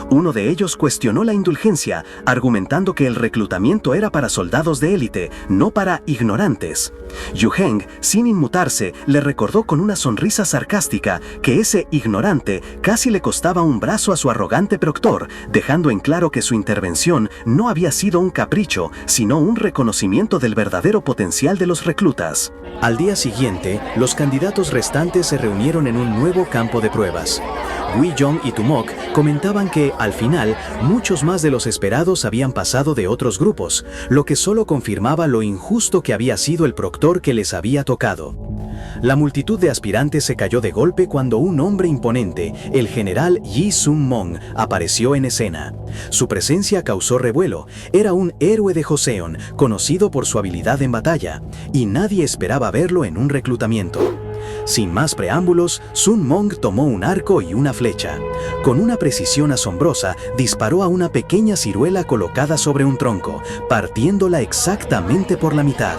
Uno de ellos cuestionó la indulgencia, argumentando que el reclutamiento era para soldados de élite, no para ignorantes. Yu Heng, sin inmutarse, le recordó con una sonrisa sarcástica que ese ignorante casi le costaba un brazo a su arrogante Proctor, dejando en claro que su intervención no había sido un capricho, sino un reconocimiento del verdadero potencial de los reclutas. Al día siguiente, los candidatos restantes se reunieron en un nuevo campo de pruebas. Gui-yong y Dumok comentaban que, al final, muchos más de los esperados habían pasado de otros grupos, lo que solo confirmaba lo injusto que había sido el Proctor que les había tocado. La multitud de aspirantes se cayó de golpe cuando un hombre imponente, el general Yi Sun-mong, apareció en escena. Su presencia causó revuelo. Era un héroe de Joseon, conocido por su habilidad en batalla, y nadie esperaba verlo en un reclutamiento. Sin más preámbulos, Sun-mong tomó un arco y una flecha. Con una precisión asombrosa, disparó a una pequeña ciruela colocada sobre un tronco, partiéndola exactamente por la mitad.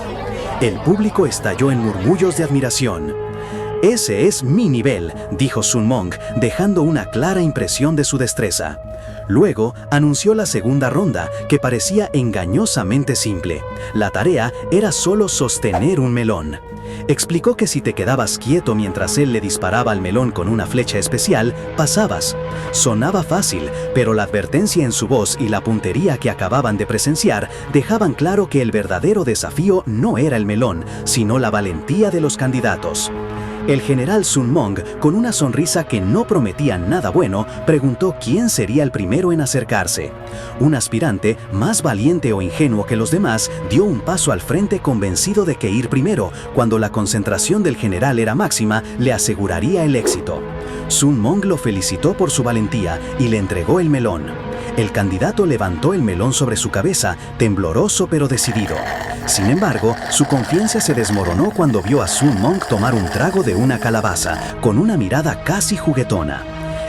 El público estalló en murmullos de admiración. «Ese es mi nivel», dijo Sun-mong, dejando una clara impresión de su destreza. Luego, anunció la segunda ronda, que parecía engañosamente simple. La tarea era solo sostener un melón. Explicó que si te quedabas quieto mientras él le disparaba al melón con una flecha especial, pasabas. Sonaba fácil, pero la advertencia en su voz y la puntería que acababan de presenciar dejaban claro que el verdadero desafío no era el melón, sino la valentía de los candidatos. El general Sun-mong, con una sonrisa que no prometía nada bueno, preguntó quién sería el primero en acercarse. Un aspirante, más valiente o ingenuo que los demás, dio un paso al frente convencido de que ir primero, cuando la concentración del general era máxima, le aseguraría el éxito. Sun-mong lo felicitó por su valentía y le entregó el melón. El candidato levantó el melón sobre su cabeza, tembloroso pero decidido. Sin embargo, su confianza se desmoronó cuando vio a Sun-mong tomar un trago de una calabaza, con una mirada casi juguetona.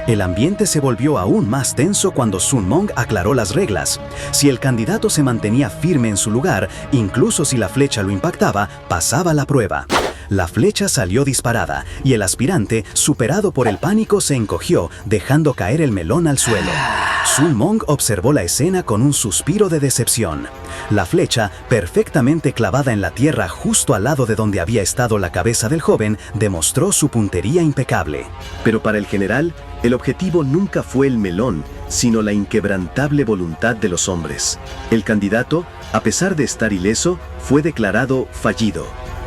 El ambiente se volvió aún más tenso cuando Sun-mong aclaró las reglas. Si el candidato se mantenía firme en su lugar, incluso si la flecha lo impactaba, pasaba la prueba. La flecha salió disparada y el aspirante, superado por el pánico, se encogió, dejando caer el melón al suelo. Sun-mong observó la escena con un suspiro de decepción. La flecha, perfectamente clavada en la tierra justo al lado de donde había estado la cabeza del joven, demostró su puntería impecable. Pero para el general, el objetivo nunca fue el melón, sino la inquebrantable voluntad de los hombres. El candidato, a pesar de estar ileso, fue declarado fallido.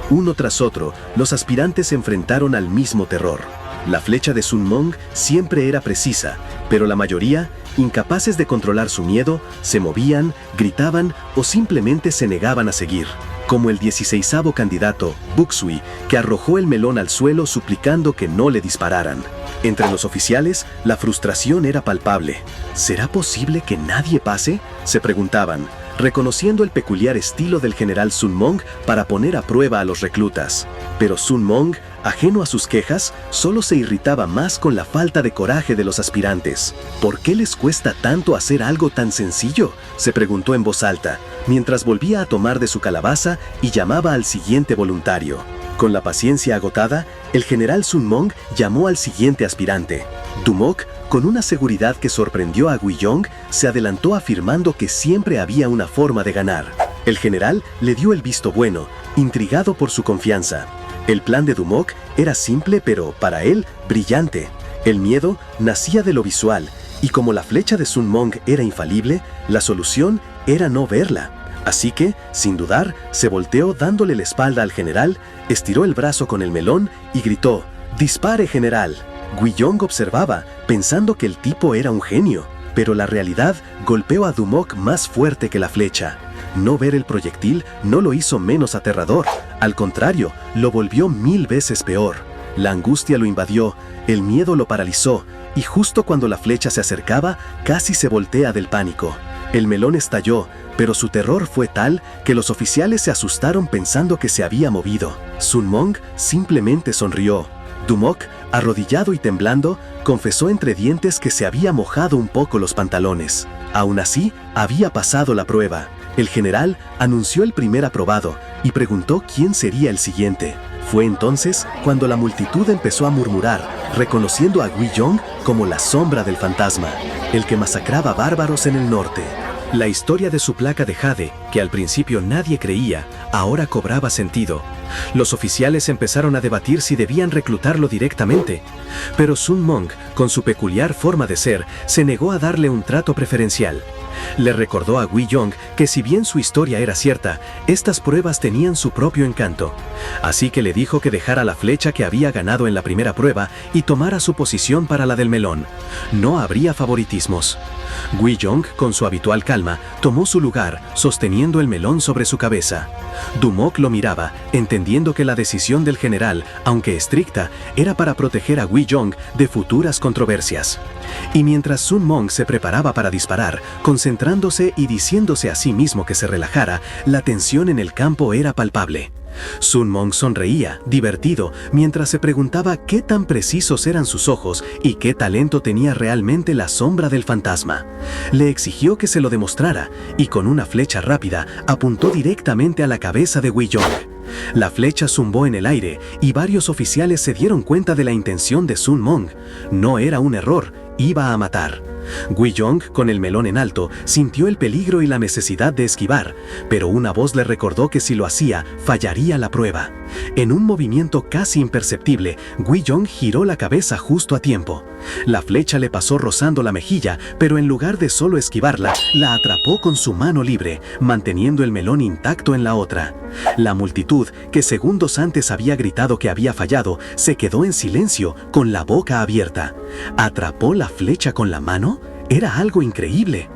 Uno tras otro, los aspirantes se enfrentaron al mismo terror. La flecha de Sun-mong siempre era precisa, pero la mayoría, incapaces de controlar su miedo, se movían, gritaban o simplemente se negaban a seguir. Como el 16º candidato, Buksui, que arrojó el melón al suelo suplicando que no le dispararan. Entre los oficiales, la frustración era palpable. ¿Será posible que nadie pase?, se preguntaban, reconociendo el peculiar estilo del general Sun-mong para poner a prueba a los reclutas. Pero Sun-mong, ajeno a sus quejas, solo se irritaba más con la falta de coraje de los aspirantes. ¿Por qué les cuesta tanto hacer algo tan sencillo?, se preguntó en voz alta, mientras volvía a tomar de su calabaza y llamaba al siguiente voluntario. Con la paciencia agotada, el general Sun-mong llamó al siguiente aspirante. Dumok, con una seguridad que sorprendió a Guiyong, se adelantó afirmando que siempre había una forma de ganar. El general le dio el visto bueno, intrigado por su confianza. El plan de Dumok era simple pero, para él, brillante. El miedo nacía de lo visual, y como la flecha de Sun-mong era infalible, la solución era no verla. Así que, sin dudar, se volteó dándole la espalda al general, estiró el brazo con el melón y gritó: «¡Dispare, general!». Guiyong observaba, pensando que el tipo era un genio, pero la realidad golpeó a Dumok más fuerte que la flecha. No ver el proyectil no lo hizo menos aterrador, al contrario, lo volvió 1000 veces peor. La angustia lo invadió, el miedo lo paralizó, y justo cuando la flecha se acercaba, casi se voltea del pánico. El melón estalló, pero su terror fue tal que los oficiales se asustaron pensando que se había movido. Sun-mong simplemente sonrió. Dumok, arrodillado y temblando, confesó entre dientes que se había mojado un poco los pantalones. Aún así, había pasado la prueba. El general anunció el primer aprobado y preguntó quién sería el siguiente. Fue entonces cuando la multitud empezó a murmurar, reconociendo a Guiyong como la sombra del fantasma, el que masacraba bárbaros en el norte. La historia de su placa de jade, que al principio nadie creía, ahora cobraba sentido. Los oficiales empezaron a debatir si debían reclutarlo directamente, pero Sun-mong, con su peculiar forma de ser, se negó a darle un trato preferencial. Le recordó a Gui Yong que si bien su historia era cierta, estas pruebas tenían su propio encanto. Así que le dijo que dejara la flecha que había ganado en la primera prueba y tomara su posición para la del melón. No habría favoritismos. Gui Yong, con su habitual calma, tomó su lugar, sosteniendo el melón sobre su cabeza. Du Mok lo miraba, entendiendo que la decisión del general, aunque estricta, era para proteger a Gui Yong de futuras controversias. Y mientras Sun Mong se preparaba para disparar, concentrándose y diciéndose a sí mismo que se relajara, la tensión en el campo era palpable. Sun Mong sonreía, divertido, mientras se preguntaba qué tan precisos eran sus ojos y qué talento tenía realmente la sombra del fantasma. Le exigió que se lo demostrara y con una flecha rápida apuntó directamente a la cabeza de Gui Yong. La flecha zumbó en el aire y varios oficiales se dieron cuenta de la intención de Sun Mong. No era un error, iba a matar. Gui Yong, con el melón en alto, sintió el peligro y la necesidad de esquivar, pero una voz le recordó que si lo hacía, fallaría la prueba. En un movimiento casi imperceptible, Gui Yong giró la cabeza justo a tiempo. La flecha le pasó rozando la mejilla, pero en lugar de solo esquivarla, la atrapó con su mano libre, manteniendo el melón intacto en la otra. La multitud, que segundos antes había gritado que había fallado, se quedó en silencio, con la boca abierta. ¿Atrapó la flecha con la mano? Era algo increíble.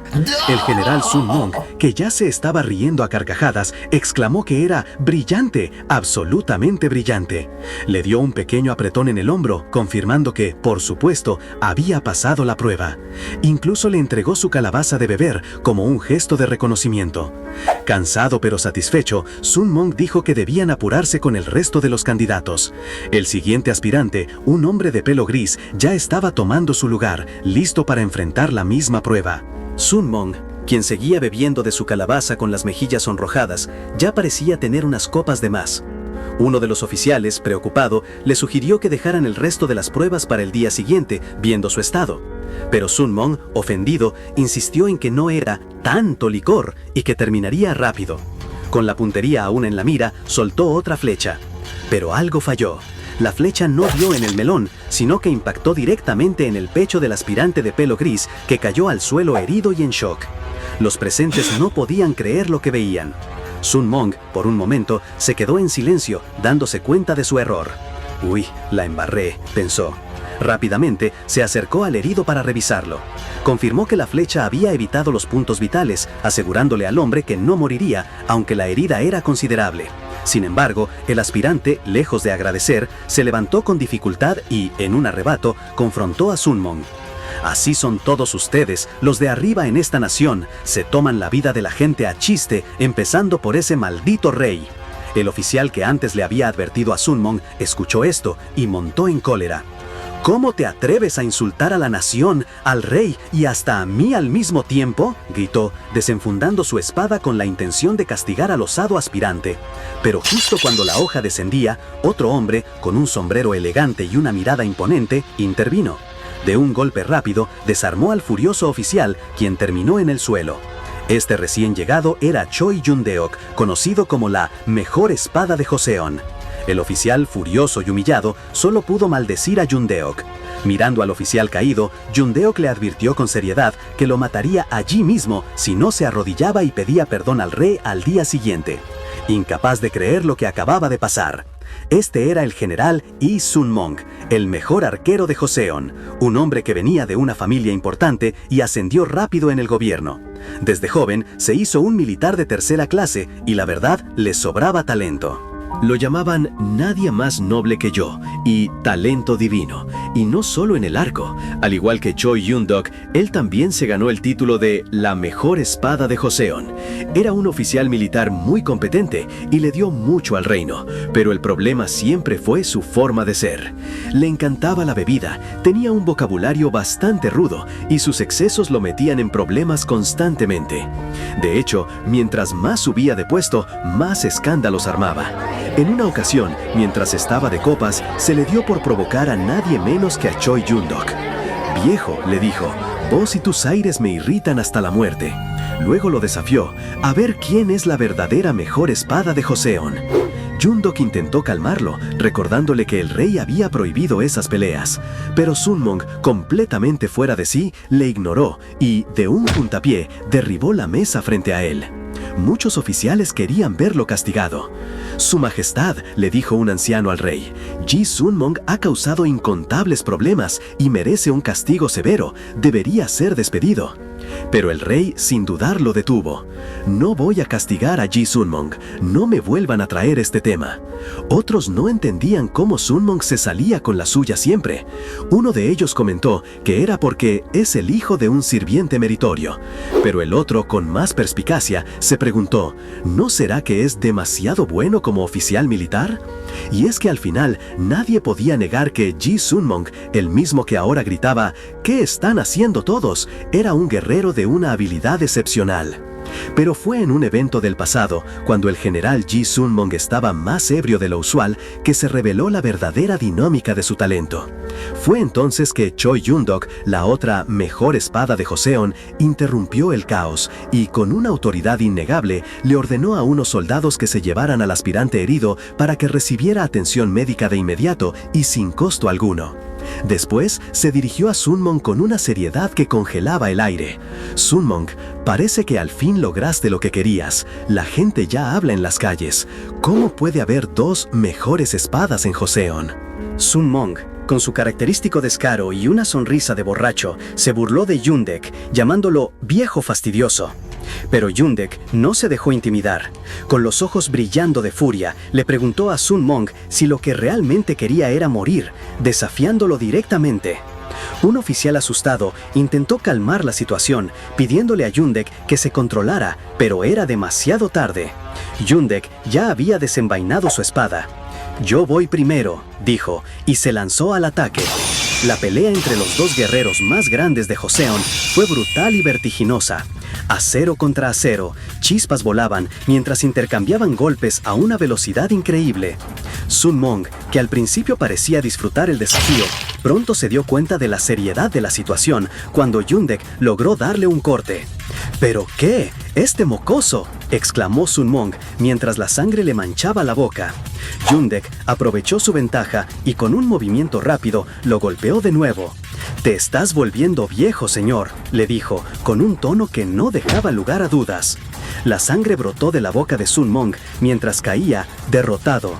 El general Sun Mong, que ya se estaba riendo a carcajadas, exclamó que era brillante, absolutamente brillante. Le dio un pequeño apretón en el hombro, confirmando que, por supuesto, había pasado la prueba. Incluso le entregó su calabaza de beber como un gesto de reconocimiento. Cansado pero satisfecho, Sun Mong dijo que debían apurarse con el resto de los candidatos. El siguiente aspirante, un hombre de pelo gris, ya estaba tomando su lugar, listo para enfrentar la misma prueba. Sun Mong, quien seguía bebiendo de su calabaza con las mejillas sonrojadas, ya parecía tener unas copas de más. Uno de los oficiales, preocupado, le sugirió que dejaran el resto de las pruebas para el día siguiente, viendo su estado. Pero Sun Mong, ofendido, insistió en que no era tanto licor y que terminaría rápido. Con la puntería aún en la mira, soltó otra flecha. Pero algo falló. La flecha no dio en el melón, sino que impactó directamente en el pecho del aspirante de pelo gris, que cayó al suelo herido y en shock. Los presentes no podían creer lo que veían. Sun Mong, por un momento, se quedó en silencio, dándose cuenta de su error. «Uy, la embarré», pensó. Rápidamente, se acercó al herido para revisarlo. Confirmó que la flecha había evitado los puntos vitales, asegurándole al hombre que no moriría, aunque la herida era considerable. Sin embargo, el aspirante, lejos de agradecer, se levantó con dificultad y, en un arrebato, confrontó a Sun Mong. «Así son todos ustedes, los de arriba en esta nación, se toman la vida de la gente a chiste, empezando por ese maldito rey». El oficial que antes le había advertido a Sun Mong escuchó esto y montó en cólera. «¿Cómo te atreves a insultar a la nación, al rey y hasta a mí al mismo tiempo?», gritó, desenfundando su espada con la intención de castigar al osado aspirante. Pero justo cuando la hoja descendía, otro hombre, con un sombrero elegante y una mirada imponente, intervino. De un golpe rápido, desarmó al furioso oficial, quien terminó en el suelo. Este recién llegado era Choi Yundeok, conocido como la mejor espada de Joseon. El oficial, furioso y humillado, solo pudo maldecir a Yundeok. Mirando al oficial caído, Yundeok le advirtió con seriedad que lo mataría allí mismo si no se arrodillaba y pedía perdón al rey al día siguiente. Incapaz de creer lo que acababa de pasar. Este era el general Yi Sun Mong, el mejor arquero de Joseon, un hombre que venía de una familia importante y ascendió rápido en el gobierno. Desde joven se hizo un militar de tercera clase y la verdad le sobraba talento. Lo llamaban nadie más noble que yo y talento divino, y no solo en el arco. Al igual que Choi Yun-dok, él también se ganó el título de la mejor espada de Joseon. Era un oficial militar muy competente y le dio mucho al reino, pero el problema siempre fue su forma de ser. Le encantaba la bebida, tenía un vocabulario bastante rudo y sus excesos lo metían en problemas constantemente. De hecho, mientras más subía de puesto, más escándalos armaba. En una ocasión, mientras estaba de copas, se le dio por provocar a nadie menos que a Choi Yun-dok. «Viejo», le dijo, «vos y tus aires me irritan hasta la muerte». Luego lo desafió a ver quién es la verdadera mejor espada de Joseon. Yundok intentó calmarlo, recordándole que el rey había prohibido esas peleas, pero Sun Mong, completamente fuera de sí, le ignoró y, de un puntapié, derribó la mesa frente a él. Muchos oficiales querían verlo castigado. «Su Majestad», le dijo un anciano al rey, «Ji Sun Mong ha causado incontables problemas y merece un castigo severo. Debería ser despedido». Pero el rey, sin dudar, lo detuvo. «No voy a castigar a Ji Sun Mong. No me vuelvan a traer este tema». Otros no entendían cómo Sun Mong se salía con la suya siempre. Uno de ellos comentó que era porque es el hijo de un sirviente meritorio. Pero el otro, con más perspicacia, se preguntó, ¿no será que es demasiado bueno como oficial militar? Y es que al final nadie podía negar que Ji Sun Mong, el mismo que ahora gritaba «¿Qué están haciendo todos?», era un guerrero de una habilidad excepcional. Pero fue en un evento del pasado, cuando el general Ji Sun Mong estaba más ebrio de lo usual, que se reveló la verdadera dinámica de su talento. Fue entonces que Choi Yundok, la otra mejor espada de Joseon, interrumpió el caos y, con una autoridad innegable, le ordenó a unos soldados que se llevaran al aspirante herido para que recibiera atención médica de inmediato y sin costo alguno. Después se dirigió a Sun Mong con una seriedad que congelaba el aire. «Sun Mong, parece que al fin lograste lo que querías. La gente ya habla en las calles. ¿Cómo puede haber dos mejores espadas en Joseon?». Sun Mong, con su característico descaro y una sonrisa de borracho, se burló de Yundek, llamándolo viejo fastidioso. Pero Yundek no se dejó intimidar. Con los ojos brillando de furia, le preguntó a Sun Mong si lo que realmente quería era morir, desafiándolo directamente. Un oficial asustado intentó calmar la situación, pidiéndole a Yundek que se controlara, pero era demasiado tarde. Yundek ya había desenvainado su espada. «Yo voy primero», dijo, y se lanzó al ataque. La pelea entre los dos guerreros más grandes de Joseon fue brutal y vertiginosa. Acero contra acero, chispas volaban mientras intercambiaban golpes a una velocidad increíble. Sun Mong, que al principio parecía disfrutar el desafío, pronto se dio cuenta de la seriedad de la situación cuando Yundek logró darle un corte. «¿Pero qué? ¡Este mocoso!», exclamó Sun Mong mientras la sangre le manchaba la boca. Yundek aprovechó su ventaja y con un movimiento rápido lo golpeó de nuevo. «Te estás volviendo viejo, señor», le dijo, con un tono que no dejaba lugar a dudas. La sangre brotó de la boca de Sun Mong mientras caía, derrotado.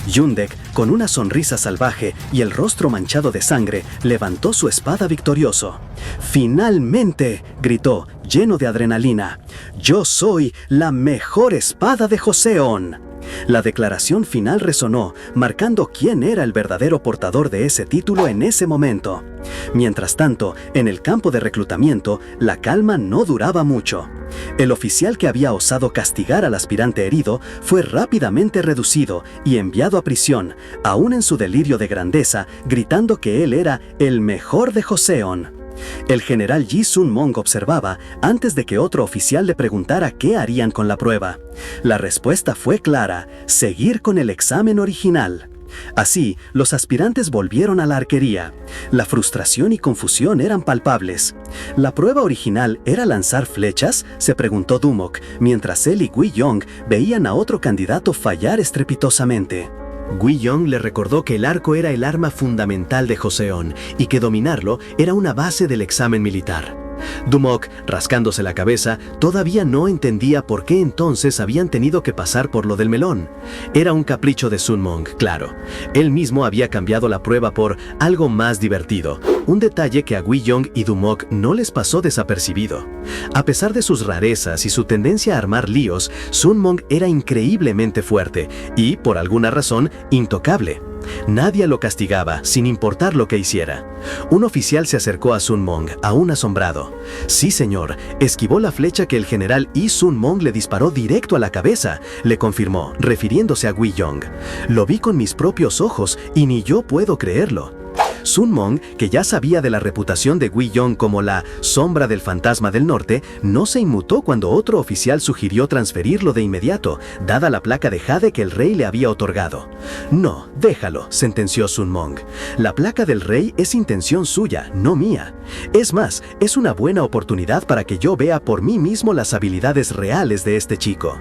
Yundek, con una sonrisa salvaje y el rostro manchado de sangre, levantó su espada victorioso. «¡Finalmente!», gritó, lleno de adrenalina. «Yo soy la mejor espada de Joseon». La declaración final resonó, marcando quién era el verdadero portador de ese título en ese momento. Mientras tanto, en el campo de reclutamiento, la calma no duraba mucho. El oficial que había osado castigar al aspirante herido fue rápidamente reducido y enviado a prisión, aún en su delirio de grandeza, gritando que él era el mejor de Joseon. El general Ji Sun Mong observaba antes de que otro oficial le preguntara qué harían con la prueba. La respuesta fue clara: seguir con el examen original. Así, los aspirantes volvieron a la arquería. La frustración y confusión eran palpables. ¿La prueba original era lanzar flechas?, se preguntó Dumok, mientras él y Gui Yong veían a otro candidato fallar estrepitosamente. Gui Yong le recordó que el arco era el arma fundamental de Joseon y que dominarlo era una base del examen militar. Dumok, rascándose la cabeza, todavía no entendía por qué entonces habían tenido que pasar por lo del melón. Era un capricho de Sun Mong, claro. Él mismo había cambiado la prueba por algo más divertido, un detalle que a Gui Yong y Dumok no les pasó desapercibido. A pesar de sus rarezas y su tendencia a armar líos, Sun Mong era increíblemente fuerte y, por alguna razón, intocable. Nadie lo castigaba, sin importar lo que hiciera. Un oficial se acercó a Sun Mong, aún asombrado. «Sí, señor, esquivó la flecha que el general Yi Sun Mong le disparó directo a la cabeza», le confirmó, refiriéndose a Gui Yong. «Lo vi con mis propios ojos y ni yo puedo creerlo». Sun Mong, que ya sabía de la reputación de Gui Yong como la sombra del fantasma del norte, no se inmutó cuando otro oficial sugirió transferirlo de inmediato, dada la placa de jade que el rey le había otorgado. No, déjalo, sentenció Sun Mong. La placa del rey es intención suya, no mía. Es más, es una buena oportunidad para que yo vea por mí mismo las habilidades reales de este chico.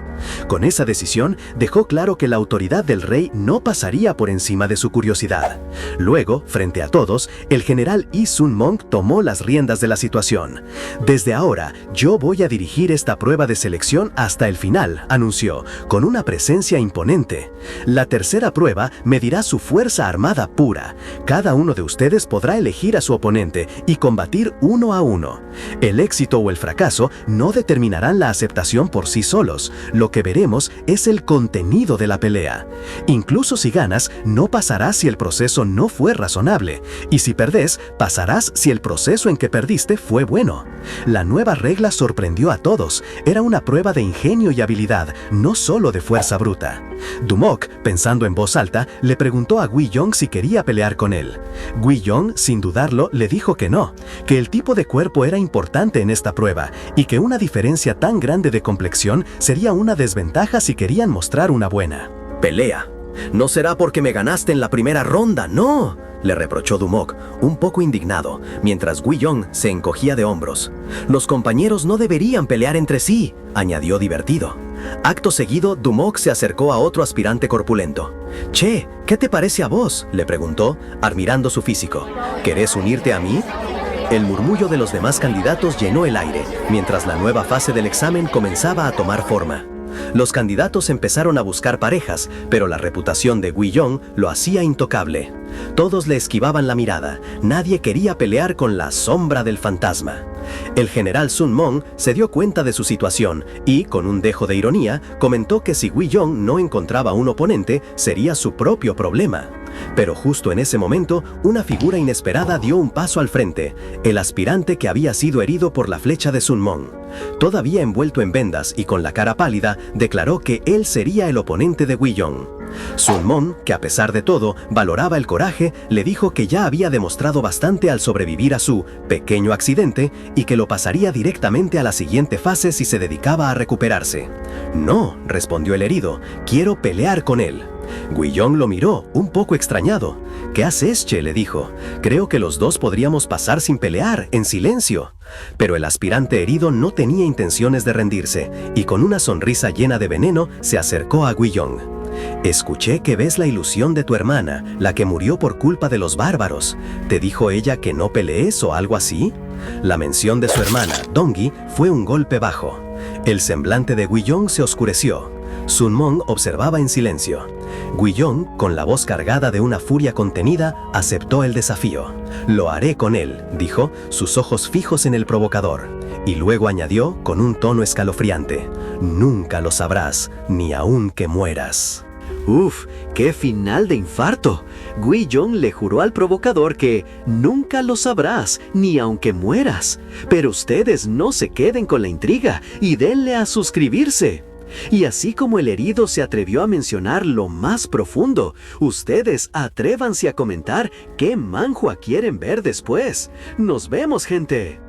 Con esa decisión, dejó claro que la autoridad del rey no pasaría por encima de su curiosidad. Luego, frente a todos, el general Yi Sun Mong tomó las riendas de la situación. Desde ahora, yo voy a dirigir esta prueba de selección hasta el final, anunció, con una presencia imponente. La tercera prueba medirá su fuerza armada pura. Cada uno de ustedes podrá elegir a su oponente y combatir uno a uno. El éxito o el fracaso no determinarán la aceptación por sí solos. Lo que veremos es el contenido de la pelea. Incluso si ganas, no pasarás si el proceso no fue razonable, y si perdés, pasarás si el proceso en que perdiste fue bueno. La nueva regla sorprendió a todos. Era una prueba de ingenio y habilidad, no solo de fuerza bruta. Dumok, pensando en voz alta, le preguntó a Gui Yong si quería pelear con él. Gui Yong, sin dudarlo, le dijo que no, que el tipo de cuerpo era importante en esta prueba y que una diferencia tan grande de complexión sería una desventaja si querían mostrar una buena. Pelea. No será porque me ganaste en la primera ronda, no, le reprochó Dumok, un poco indignado, mientras Gui Yong se encogía de hombros. Los compañeros no deberían pelear entre sí, añadió divertido. Acto seguido, Dumok se acercó a otro aspirante corpulento. Che, ¿qué te parece a vos?, le preguntó, admirando su físico. ¿Querés unirte a mí? El murmullo de los demás candidatos llenó el aire, mientras la nueva fase del examen comenzaba a tomar forma. Los candidatos empezaron a buscar parejas, pero la reputación de Gui Yong lo hacía intocable. Todos le esquivaban la mirada, nadie quería pelear con la sombra del fantasma. El general Sun Mong se dio cuenta de su situación y, con un dejo de ironía, comentó que si Gui Yong no encontraba un oponente, sería su propio problema. Pero justo en ese momento, una figura inesperada dio un paso al frente, el aspirante que había sido herido por la flecha de Sun Mong. Todavía envuelto en vendas y con la cara pálida, declaró que él sería el oponente de Gui Yong. Sun Mong, que a pesar de todo valoraba el coraje, le dijo que ya había demostrado bastante al sobrevivir a su pequeño accidente y que lo pasaría directamente a la siguiente fase si se dedicaba a recuperarse. No, respondió el herido, quiero pelear con él. Gui Yong lo miró, un poco extrañado. ¿Qué haces, Che?, le dijo. Creo que los dos podríamos pasar sin pelear, en silencio. Pero el aspirante herido no tenía intenciones de rendirse, y con una sonrisa llena de veneno se acercó a Gui Yong. Escuché que ves la ilusión de tu hermana, la que murió por culpa de los bárbaros. ¿Te dijo ella que no pelees o algo así? La mención de su hermana, Dongyi, fue un golpe bajo. El semblante de Gui Yong se oscureció. Sun Mong observaba en silencio. Gui Yong, con la voz cargada de una furia contenida, aceptó el desafío. Lo haré con él, dijo, sus ojos fijos en el provocador. Y luego añadió con un tono escalofriante: nunca lo sabrás, ni aun que mueras. ¡Uf! ¡Qué final de infarto! Gui Yong le juró al provocador que nunca lo sabrás, ni aunque mueras. Pero ustedes no se queden con la intriga y denle a suscribirse. Y así como el herido se atrevió a mencionar lo más profundo, ustedes atrévanse a comentar qué manhwa quieren ver después. ¡Nos vemos, gente!